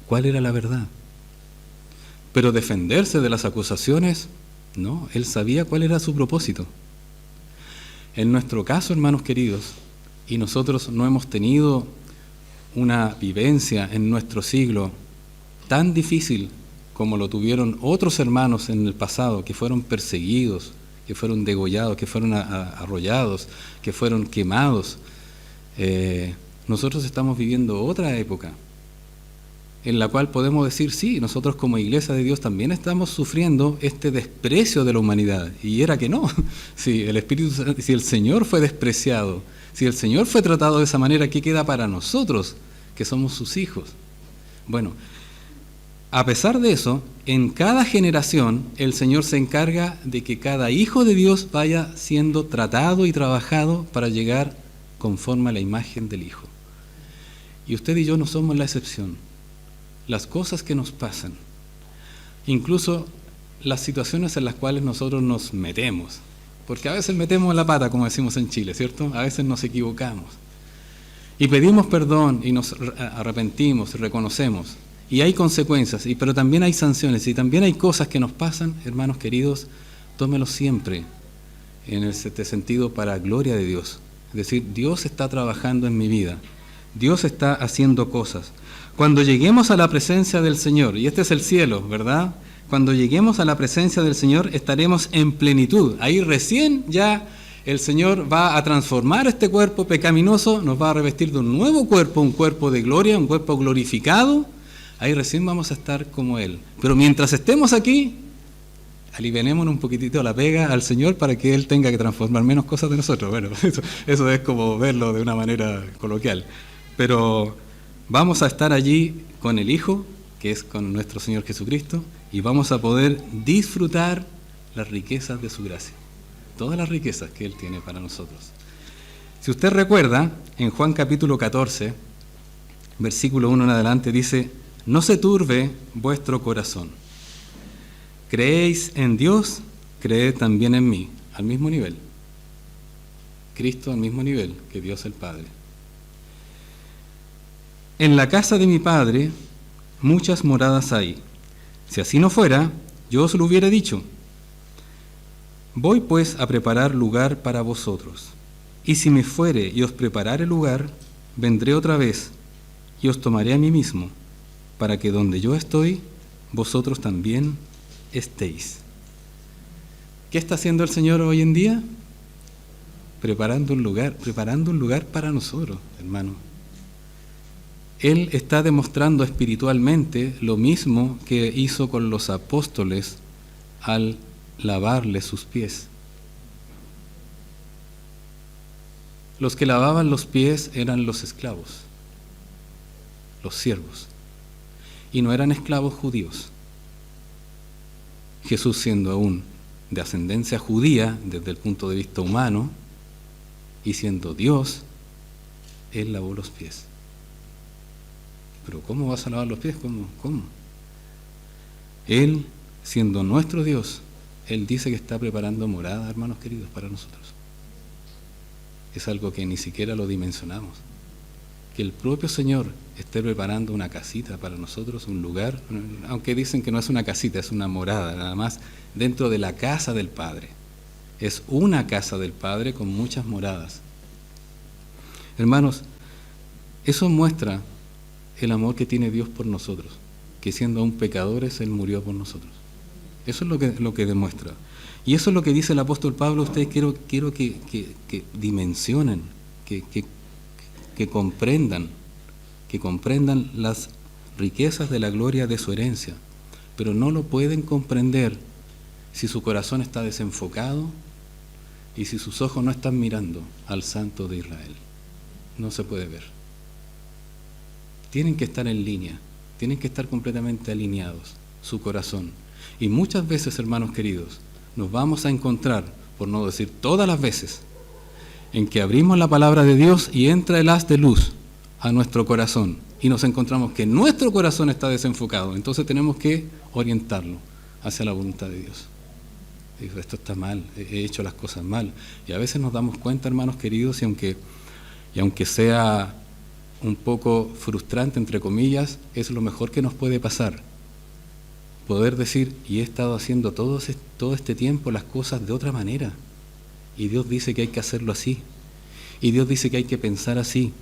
cuál era la verdad. Pero defenderse de las acusaciones, no, él sabía cuál era su propósito. En nuestro caso, hermanos queridos, y nosotros no hemos tenido una vivencia en nuestro siglo tan difícil como lo tuvieron otros hermanos en el pasado, que fueron perseguidos, que fueron degollados, que fueron arrollados, que fueron quemados. Nosotros estamos viviendo otra época en la cual podemos decir, sí, nosotros como Iglesia de Dios también estamos sufriendo este desprecio de la humanidad. Y era que no. Si el Señor fue despreciado, si el Señor fue tratado de esa manera, ¿qué queda para nosotros, que somos sus hijos? Bueno, a pesar de eso, en cada generación el Señor se encarga de que cada hijo de Dios vaya siendo tratado y trabajado para llegar conforme a la imagen del Hijo. Y usted y yo no somos la excepción. Las cosas que nos pasan, incluso las situaciones en las cuales nosotros nos metemos, porque a veces metemos la pata, como decimos en Chile, ¿cierto? A veces nos equivocamos y pedimos perdón y nos arrepentimos y reconocemos, y hay consecuencias, pero también hay sanciones y también hay cosas que nos pasan, hermanos queridos. Tómelo siempre en este sentido para gloria de Dios. Es decir, Dios está trabajando en mi vida. Dios está haciendo cosas. Cuando lleguemos a la presencia del Señor, y este es el cielo, ¿verdad? Cuando lleguemos a la presencia del Señor estaremos en plenitud. Ahí recién ya el Señor va a transformar este cuerpo pecaminoso, nos va a revestir de un nuevo cuerpo, un cuerpo de gloria, un cuerpo glorificado. Ahí recién vamos a estar como Él. Pero mientras estemos aquí, alivianémonos un poquitito la pega al Señor para que Él tenga que transformar menos cosas de nosotros. Bueno, eso es como verlo de una manera coloquial. Pero vamos a estar allí con el Hijo, que es con nuestro Señor Jesucristo, y vamos a poder disfrutar las riquezas de su gracia. Todas las riquezas que Él tiene para nosotros. Si usted recuerda, en Juan capítulo 14, versículo 1 en adelante, dice: no se turbe vuestro corazón. Creéis en Dios, creed también en mí. Al mismo nivel. Cristo al mismo nivel que Dios el Padre. En la casa de mi Padre muchas moradas hay. Si así no fuera, yo os lo hubiera dicho. Voy pues a preparar lugar para vosotros. Y si me fuere y os preparare lugar, vendré otra vez y os tomaré a mí mismo, para que donde yo estoy, vosotros también estéis. ¿Qué está haciendo el Señor hoy en día? Preparando un lugar para nosotros, hermano. Él está demostrando espiritualmente lo mismo que hizo con los apóstoles al lavarles sus pies. Los que lavaban los pies eran los esclavos, los siervos, y no eran esclavos judíos. Jesús, siendo aún de ascendencia judía desde el punto de vista humano, y siendo Dios, Él lavó los pies. Pero ¿cómo vas a lavar los pies? ¿Cómo? Él, siendo nuestro Dios, Él dice que está preparando morada, hermanos queridos, para nosotros. Es algo que ni siquiera lo dimensionamos. Que el propio Señor esté preparando una casita para nosotros, un lugar, aunque dicen que no es una casita, es una morada, nada más, dentro de la casa del Padre. Es una casa del Padre con muchas moradas. Hermanos, eso muestra el amor que tiene Dios por nosotros, que siendo aún pecadores, Él murió por nosotros. Eso es lo que demuestra. Y eso es lo que dice el apóstol Pablo. Ustedes quiero que dimensionen, que comprendan las riquezas de la gloria de su herencia, pero no lo pueden comprender si su corazón está desenfocado y si sus ojos no están mirando al Santo de Israel. No se puede ver. Tienen que estar en línea, tienen que estar completamente alineados, su corazón. Y muchas veces, hermanos queridos, nos vamos a encontrar, por no decir todas las veces, en que abrimos la palabra de Dios y entra el haz de luz a nuestro corazón y nos encontramos que nuestro corazón está desenfocado. Entonces tenemos que orientarlo hacia la voluntad de Dios. Digo, esto está mal, he hecho las cosas mal. Y a veces nos damos cuenta, hermanos queridos, y aunque sea un poco frustrante, entre comillas, es lo mejor que nos puede pasar. Poder decir, y he estado haciendo todo este tiempo las cosas de otra manera. Y Dios dice que hay que hacerlo así. Y Dios dice que hay que pensar así.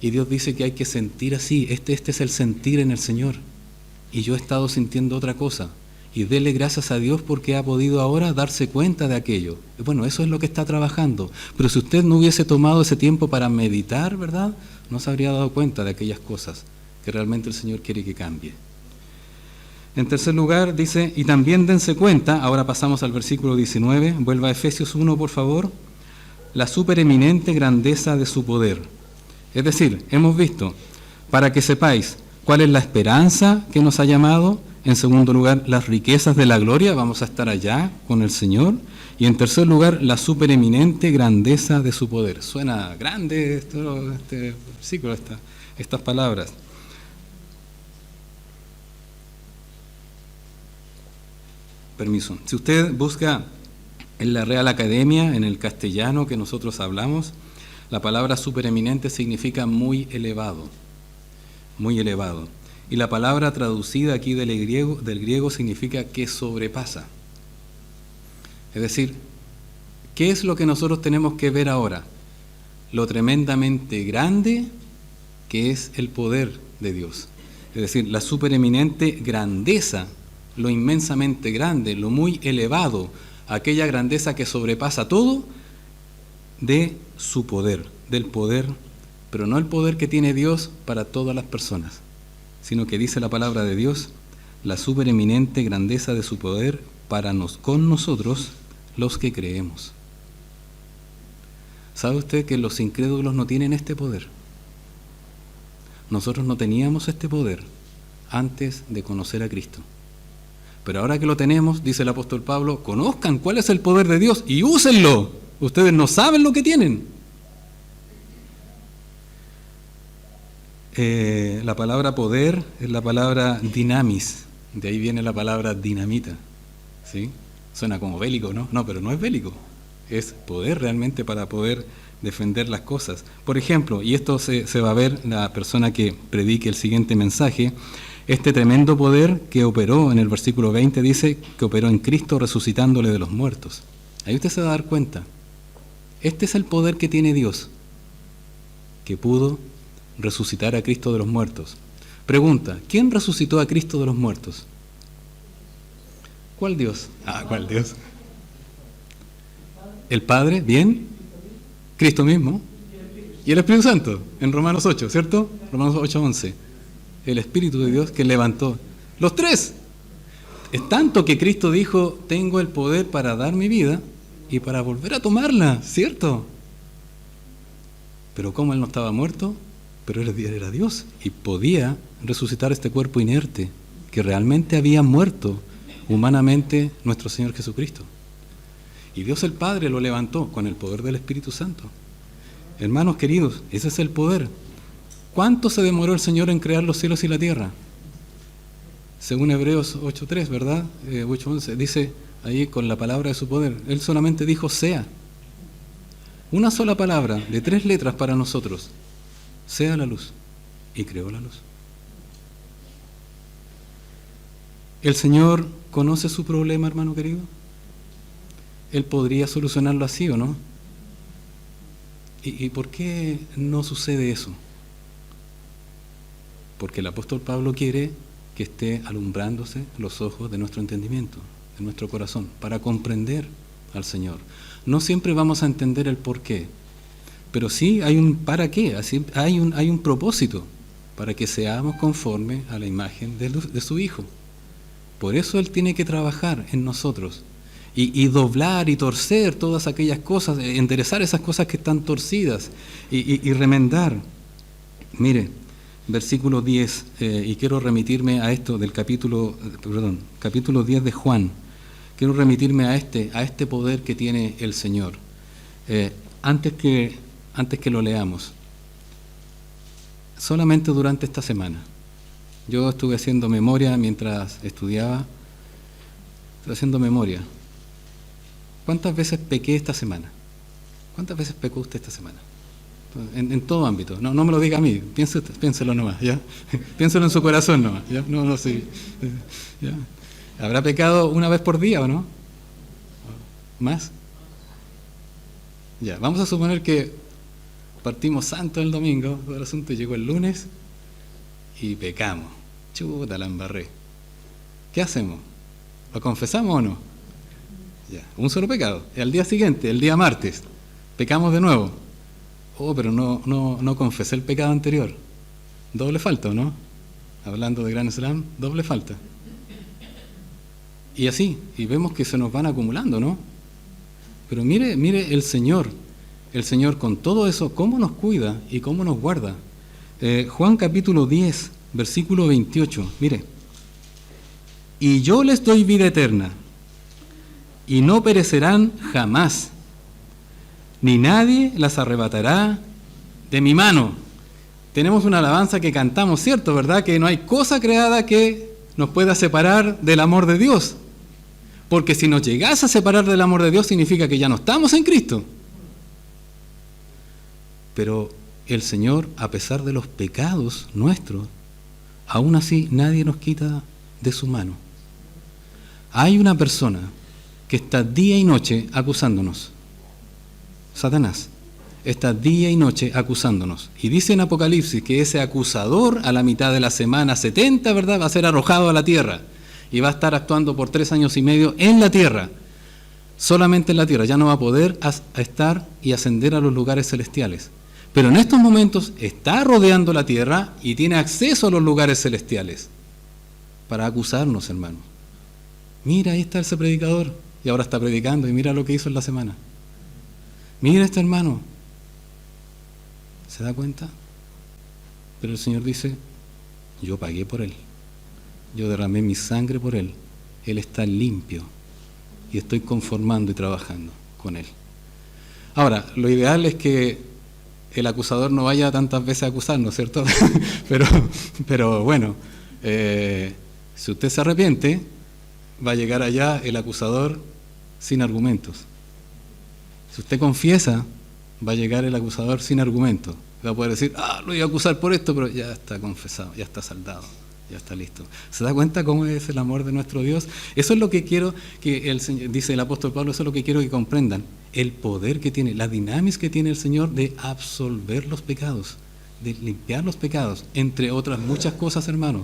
Y Dios dice que hay que sentir así. Este es el sentir en el Señor. Y yo he estado sintiendo otra cosa. Y dele gracias a Dios porque ha podido ahora darse cuenta de aquello. Bueno, eso es lo que está trabajando. Pero si usted no hubiese tomado ese tiempo para meditar, ¿verdad?, no se habría dado cuenta de aquellas cosas que realmente el Señor quiere que cambie. En tercer lugar, dice, y también dense cuenta, ahora pasamos al versículo 19, vuelva a Efesios 1, por favor, la supereminente grandeza de su poder. Es decir, hemos visto, para que sepáis cuál es la esperanza que nos ha llamado. En segundo lugar, las riquezas de la gloria, vamos a estar allá con el Señor. Y en tercer lugar, la supereminente grandeza de su poder. Suena grande este versículo, estas palabras. Permiso. Si usted busca en la Real Academia, en el castellano que nosotros hablamos, la palabra supereminente significa muy elevado. Muy elevado. Y la palabra traducida aquí del griego significa que sobrepasa. Es decir, ¿qué es lo que nosotros tenemos que ver ahora? Lo tremendamente grande que es el poder de Dios. Es decir, la supereminente grandeza, lo inmensamente grande, lo muy elevado, aquella grandeza que sobrepasa todo, de su poder, del poder, pero no el poder que tiene Dios para todas las personas, sino que dice la palabra de Dios, la supereminente grandeza de su poder con nosotros los que creemos. ¿Sabe usted que los incrédulos no tienen este poder? Nosotros no teníamos este poder antes de conocer a Cristo. Pero ahora que lo tenemos, dice el apóstol Pablo, conozcan cuál es el poder de Dios y úsenlo. Ustedes no saben lo que tienen. La palabra poder es la palabra dinamis. De ahí viene la palabra dinamita. ¿Sí? Suena como bélico, ¿no? No, pero no es bélico. Es poder realmente para poder defender las cosas. Por ejemplo, y esto se va a ver la persona que predique el siguiente mensaje, este tremendo poder que operó en el versículo 20 dice que operó en Cristo resucitándole de los muertos. Ahí usted se va a dar cuenta. Este es el poder que tiene Dios, que pudo resucitar a Cristo de los muertos. Pregunta, ¿quién resucitó a Cristo de los muertos? ¿Cuál Dios? ¿Cuál Dios? El Padre, bien. Cristo mismo. Y el Espíritu Santo, en Romanos 8, ¿cierto? Romanos 8:11. El Espíritu de Dios que levantó. Los tres. Es tanto que Cristo dijo, tengo el poder para dar mi vida y para volver a tomarla, ¿cierto? Pero como Él no estaba muerto, pero Él era Dios y podía resucitar este cuerpo inerte que realmente había muerto humanamente nuestro Señor Jesucristo. Y Dios el Padre lo levantó con el poder del Espíritu Santo. Hermanos queridos, ese es el poder. ¿Cuánto se demoró el Señor en crear los cielos y la tierra? Según Hebreos 8:3, ¿verdad? 8:11, dice ahí con la palabra de su poder. Él solamente dijo sea. Una sola palabra de 3 letras para nosotros. Sea la luz. Y creó la luz. ¿El Señor conoce su problema, hermano querido? Él podría solucionarlo así, ¿o no? ¿Y por qué no sucede eso? Porque el apóstol Pablo quiere que esté alumbrándose los ojos de nuestro entendimiento, de nuestro corazón, para comprender al Señor. No siempre vamos a entender el por qué, pero sí hay un para qué, así hay un propósito, para que seamos conforme a la imagen de su Hijo. Por eso Él tiene que trabajar en nosotros y doblar y torcer todas aquellas cosas, enderezar esas cosas que están torcidas y remendar. Mire, versículo 10, y quiero remitirme a esto del capítulo 10 de Juan. Quiero remitirme a este poder que tiene el Señor. Antes que lo leamos, solamente durante esta semana, yo estuve haciendo memoria mientras estudiaba, estuve haciendo memoria. ¿Cuántas veces pequé esta semana? ¿Cuántas veces pecó usted esta semana? En todo ámbito. No me lo diga a mí, piénselo nomás, ¿ya? Piénselo en su corazón nomás, ¿ya? No, sí. ¿Ya? ¿Habrá pecado una vez por día o no? ¿Más? Ya, vamos a suponer que partimos santo el domingo, todo el asunto llegó el lunes y pecamos. Chuta, la embarré. ¿Qué hacemos? ¿Lo confesamos o no? Ya, un solo pecado. Y al día siguiente, el día martes, pecamos de nuevo. Pero no confesé el pecado anterior. Doble falta, ¿o no? Hablando de Gran Slam, doble falta. Y así, y vemos que se nos van acumulando, ¿no? Pero mire el Señor con todo eso, cómo nos cuida y cómo nos guarda. Juan capítulo 10, versículo 28, mire. Y yo les doy vida eterna, y no perecerán jamás, ni nadie las arrebatará de mi mano. Tenemos una alabanza que cantamos, ¿cierto? ¿Verdad? Que no hay cosa creada que nos pueda separar del amor de Dios. Porque si nos llegase a separar del amor de Dios, significa que ya no estamos en Cristo. Pero el Señor, a pesar de los pecados nuestros, aún así nadie nos quita de su mano. Hay una persona que está día y noche acusándonos. Satanás. está día y noche acusándonos. Y dice en Apocalipsis que ese acusador a la mitad de la semana 70, ¿verdad?, va a ser arrojado a la tierra y va a estar actuando por 3 años y medio en la tierra, solamente en la tierra. Ya no va a poder estar y ascender a los lugares celestiales. Pero en estos momentos está rodeando la tierra y tiene acceso a los lugares celestiales para acusarnos, hermanos. Mira, ahí está ese predicador y ahora está predicando y mira lo que hizo en la semana. Mira este hermano. ¿Se da cuenta? Pero el Señor dice, yo pagué por él. Yo derramé mi sangre por él. Él está limpio y estoy conformando y trabajando con él. Ahora, lo ideal es que el acusador no vaya tantas veces a acusarnos, ¿cierto? pero bueno, si usted se arrepiente, va a llegar allá el acusador sin argumentos. Si usted confiesa, va a llegar el acusador sin argumentos. Va a poder decir, lo voy a acusar por esto, pero ya está confesado, ya está saldado, ya está listo. ¿Se da cuenta cómo es el amor de nuestro Dios? Eso es lo que quiero que el Señor, dice el apóstol Pablo, eso es lo que quiero que comprendan. El poder que tiene, la dinámica que tiene el Señor de absolver los pecados, de limpiar los pecados, entre otras muchas cosas, hermanos.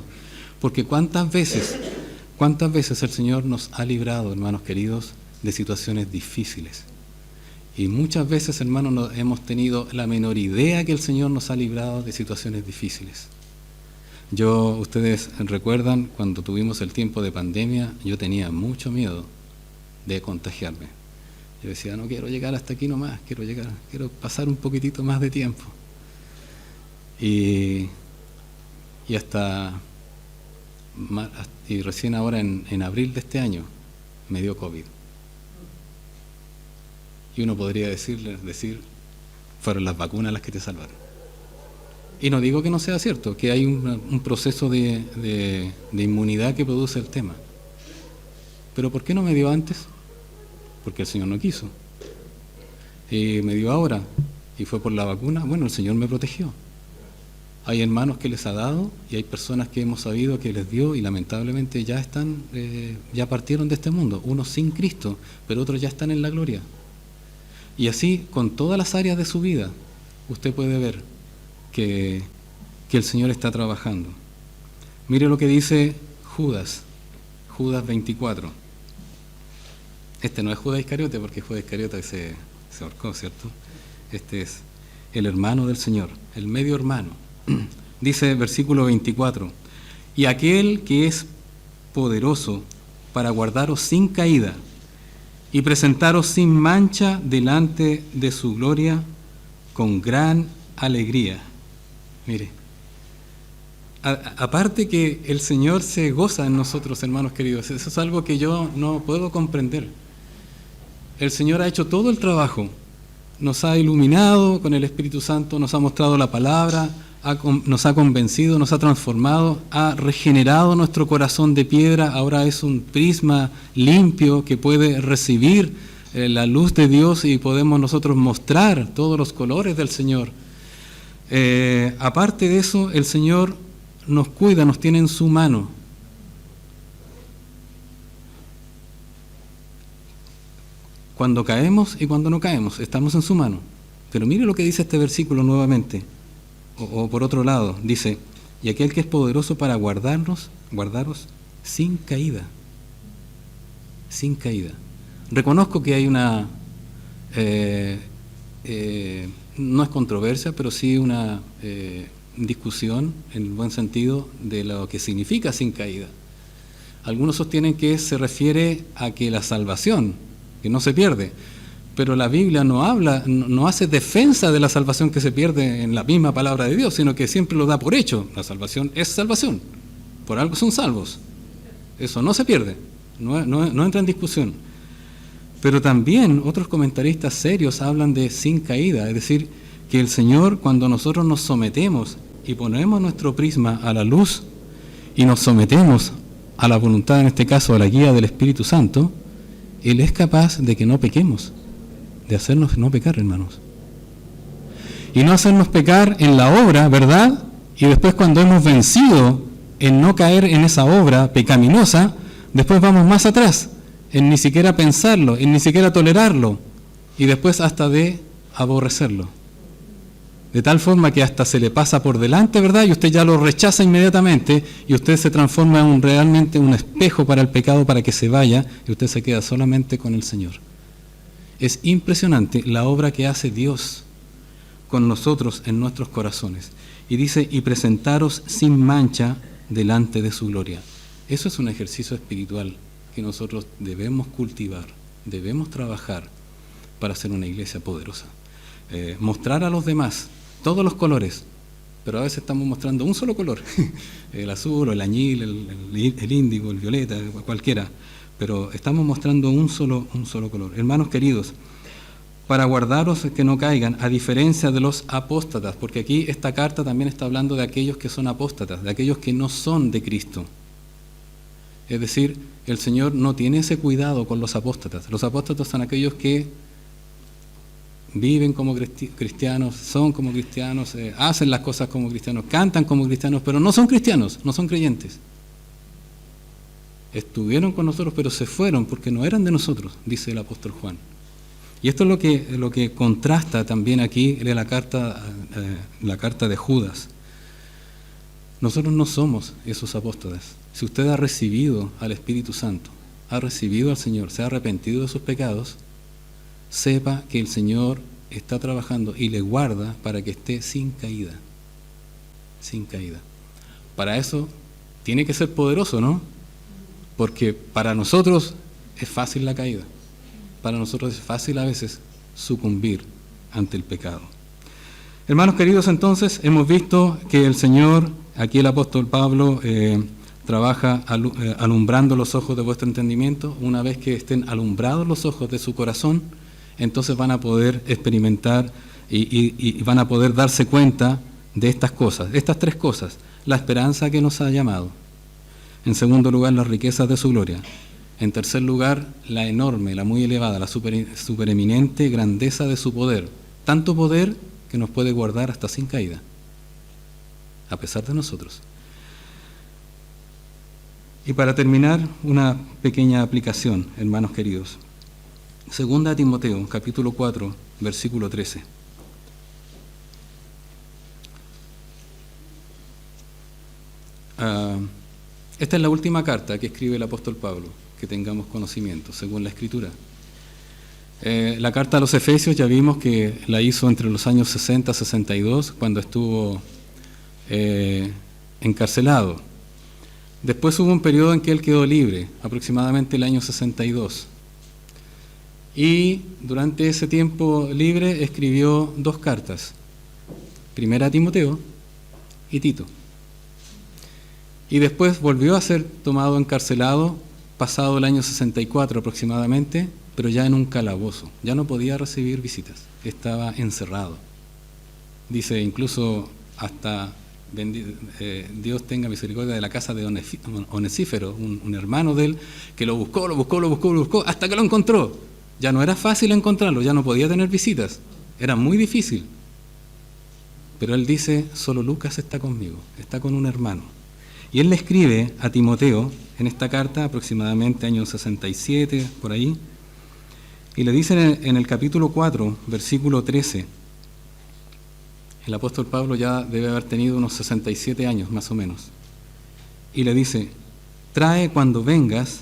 Porque cuántas veces el Señor nos ha librado, hermanos queridos, de situaciones difíciles. Y muchas veces, hermanos, no hemos tenido la menor idea que el Señor nos ha librado de situaciones difíciles. Ustedes recuerdan, cuando tuvimos el tiempo de pandemia, yo tenía mucho miedo de contagiarme. Yo decía, no quiero llegar hasta aquí nomás, quiero pasar un poquitito más de tiempo. Y recién ahora en abril de este año me dio COVID. Y uno podría decir, fueron las vacunas las que te salvaron. Y no digo que no sea cierto, que hay un proceso de inmunidad que produce el tema. Pero ¿por qué no me dio antes? Porque el Señor no quiso. Y me dio ahora, y fue por la vacuna. Bueno, el Señor me protegió. Hay hermanos que les ha dado, y hay personas que hemos sabido que les dio, y lamentablemente ya partieron de este mundo. Unos sin Cristo, pero otros ya están en la gloria. Y así, con todas las áreas de su vida, usted puede ver que el Señor está trabajando. Mire lo que dice Judas 24. Este no es Judas Iscariote, porque Judas Iscariote se ahorcó, ¿cierto? Este es el hermano del Señor, el medio hermano. Dice versículo 24, y aquel que es poderoso para guardaros sin caída y presentaros sin mancha delante de su gloria con gran alegría. Mire, aparte que el Señor se goza en nosotros, hermanos queridos, eso es algo que yo no puedo comprender. El Señor ha hecho todo el trabajo, nos ha iluminado con el Espíritu Santo, nos ha mostrado la palabra, nos ha convencido, nos ha transformado, ha regenerado nuestro corazón de piedra, ahora es un prisma limpio que puede recibir la luz de Dios y podemos nosotros mostrar todos los colores del Señor. Aparte de eso, el Señor nos cuida, nos tiene en su mano. Cuando caemos y cuando no caemos, estamos en su mano. Pero mire lo que dice este versículo nuevamente. O por otro lado, dice, y aquel que es poderoso para guardaros sin caída. Sin caída. Reconozco que hay una, no es controversia, pero sí una discusión, en el buen sentido, de lo que significa sin caída. Algunos sostienen que se refiere a que la salvación, que no se pierde, pero la Biblia no hace defensa de la salvación que se pierde en la misma palabra de Dios, sino que siempre lo da por hecho. La salvación es salvación, por algo son salvos. Eso no se pierde, no entra en discusión. Pero también otros comentaristas serios hablan de sin caída, es decir, que el Señor, cuando nosotros nos sometemos y ponemos nuestro prisma a la luz y nos sometemos a la voluntad, en este caso a la guía del Espíritu Santo, Él es capaz de que no pequemos, de hacernos no pecar, hermanos. Y no hacernos pecar en la obra, ¿verdad? Y después, cuando hemos vencido en no caer en esa obra pecaminosa, después vamos más atrás, en ni siquiera pensarlo, en ni siquiera tolerarlo, y después hasta de aborrecerlo. de tal forma que hasta se le pasa por delante, ¿verdad? Y usted ya lo rechaza inmediatamente y usted se transforma en realmente un espejo para el pecado para que se vaya y usted se queda solamente con el Señor. Es impresionante la obra que hace Dios con nosotros en nuestros corazones. Y dice, y presentaros sin mancha delante de su gloria. Eso es un ejercicio espiritual que nosotros debemos cultivar, debemos trabajar para ser una iglesia poderosa. Mostrar a los demás todos los colores, pero a veces estamos mostrando un solo color, el azul o el añil, el índigo, el violeta, cualquiera, pero estamos mostrando un solo color. Hermanos queridos, para guardaros que no caigan, a diferencia de los apóstatas, porque aquí esta carta también está hablando de aquellos que son apóstatas, de aquellos que no son de Cristo. Es decir, el Señor no tiene ese cuidado con los apóstatas. Los apóstatas son aquellos que viven como cristianos, son como cristianos, hacen las cosas como cristianos, cantan como cristianos, pero no son cristianos, no son creyentes. Estuvieron con nosotros, pero se fueron porque no eran de nosotros, dice el apóstol Juan. Y esto es lo que contrasta también aquí en la carta de Judas. Nosotros no somos esos apóstoles. Si usted ha recibido al Espíritu Santo, ha recibido al Señor, se ha arrepentido de sus pecados, sepa que el Señor está trabajando y le guarda para que esté sin caída. Sin caída. Para eso tiene que ser poderoso, ¿no? Porque para nosotros es fácil la caída. Para nosotros es fácil a veces sucumbir ante el pecado. Hermanos queridos, entonces hemos visto que el Señor, aquí el apóstol Pablo, trabaja alumbrando los ojos de vuestro entendimiento. Una vez que estén alumbrados los ojos de su corazón, entonces van a poder experimentar y van a poder darse cuenta de estas cosas, estas tres cosas: la esperanza que nos ha llamado, en segundo lugar, las riquezas de su gloria, en tercer lugar, la enorme, la muy elevada, la supereminente grandeza de su poder, tanto poder que nos puede guardar hasta sin caída, a pesar de nosotros. Y para terminar, una pequeña aplicación, hermanos queridos. Segunda Timoteo, capítulo 4, versículo 13. Esta es la última carta que escribe el apóstol Pablo, que tengamos conocimiento, según la Escritura. La carta a los Efesios ya vimos que la hizo entre los años 60 y 62, cuando estuvo encarcelado. Después hubo un periodo en que él quedó libre, aproximadamente el año 62. Y durante ese tiempo libre escribió dos cartas, primera a Timoteo y Tito. Y después volvió a ser tomado encarcelado, pasado el año 64 aproximadamente, pero ya en un calabozo. Ya no podía recibir visitas, estaba encerrado. Dice incluso hasta Dios tenga misericordia de la casa de Onesífero, un hermano de él, que lo buscó, hasta que lo encontró. Ya no era fácil encontrarlo, ya no podía tener visitas, era muy difícil. Pero él dice, solo Lucas está conmigo, está con un hermano. Y él le escribe a Timoteo en esta carta, aproximadamente año 67, por ahí, y le dice en el capítulo 4, versículo 13, el apóstol Pablo ya debe haber tenido unos 67 años más o menos, y le dice, trae cuando vengas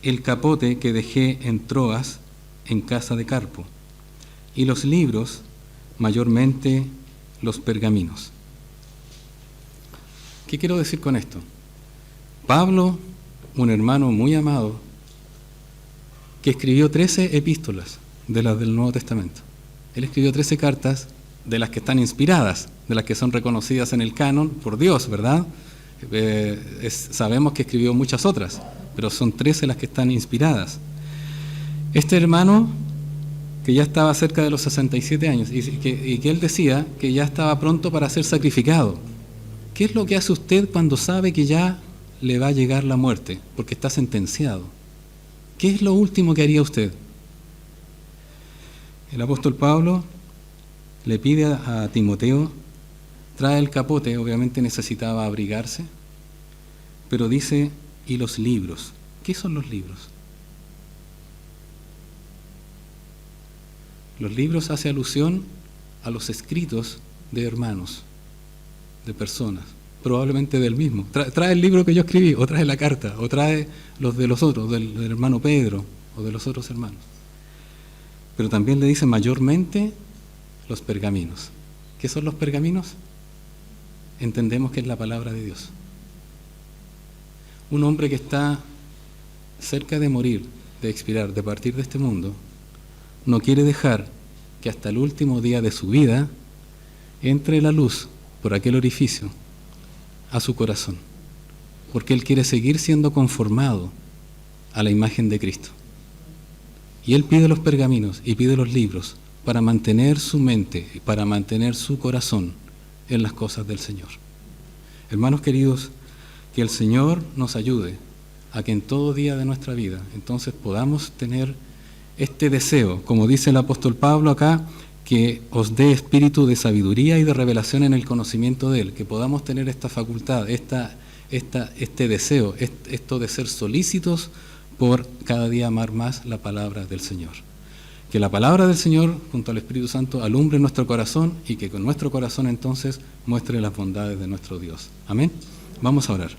el capote que dejé en Troas, en casa de Carpo, y los libros, mayormente los pergaminos. ¿Qué quiero decir con esto? Pablo, un hermano muy amado, que escribió 13 epístolas de las del Nuevo Testamento. Él escribió 13 cartas de las que están inspiradas, de las que son reconocidas en el canon por Dios, ¿verdad? Sabemos que escribió muchas otras, pero son 13 las que están inspiradas. Este hermano, que ya estaba cerca de los 67 años, y que él decía que ya estaba pronto para ser sacrificado. ¿Qué es lo que hace usted cuando sabe que ya le va a llegar la muerte, porque está sentenciado? ¿Qué es lo último que haría usted? El apóstol Pablo le pide a Timoteo, trae el capote, obviamente necesitaba abrigarse, pero dice, y los libros. ¿Qué son los libros? Los libros hace alusión a los escritos de hermanos, de personas, probablemente del mismo. Trae el libro que yo escribí, o trae la carta, o trae los de los otros, del hermano Pedro, o de los otros hermanos. Pero también le dice mayormente los pergaminos. ¿Qué son los pergaminos? Entendemos que es la palabra de Dios. Un hombre que está cerca de morir, de expirar, de partir de este mundo, no quiere dejar que hasta el último día de su vida entre la luz por aquel orificio a su corazón, porque él quiere seguir siendo conformado a la imagen de Cristo. Y él pide los pergaminos y pide los libros para mantener su mente y para mantener su corazón en las cosas del Señor. Hermanos queridos, que el Señor nos ayude a que en todo día de nuestra vida entonces podamos tener este deseo, como dice el apóstol Pablo acá, que os dé espíritu de sabiduría y de revelación en el conocimiento de Él, que podamos tener esta facultad, este deseo, esto de ser solícitos por cada día amar más la palabra del Señor. Que la palabra del Señor, junto al Espíritu Santo, alumbre nuestro corazón y que con nuestro corazón entonces muestre las bondades de nuestro Dios. Amén. Vamos a orar.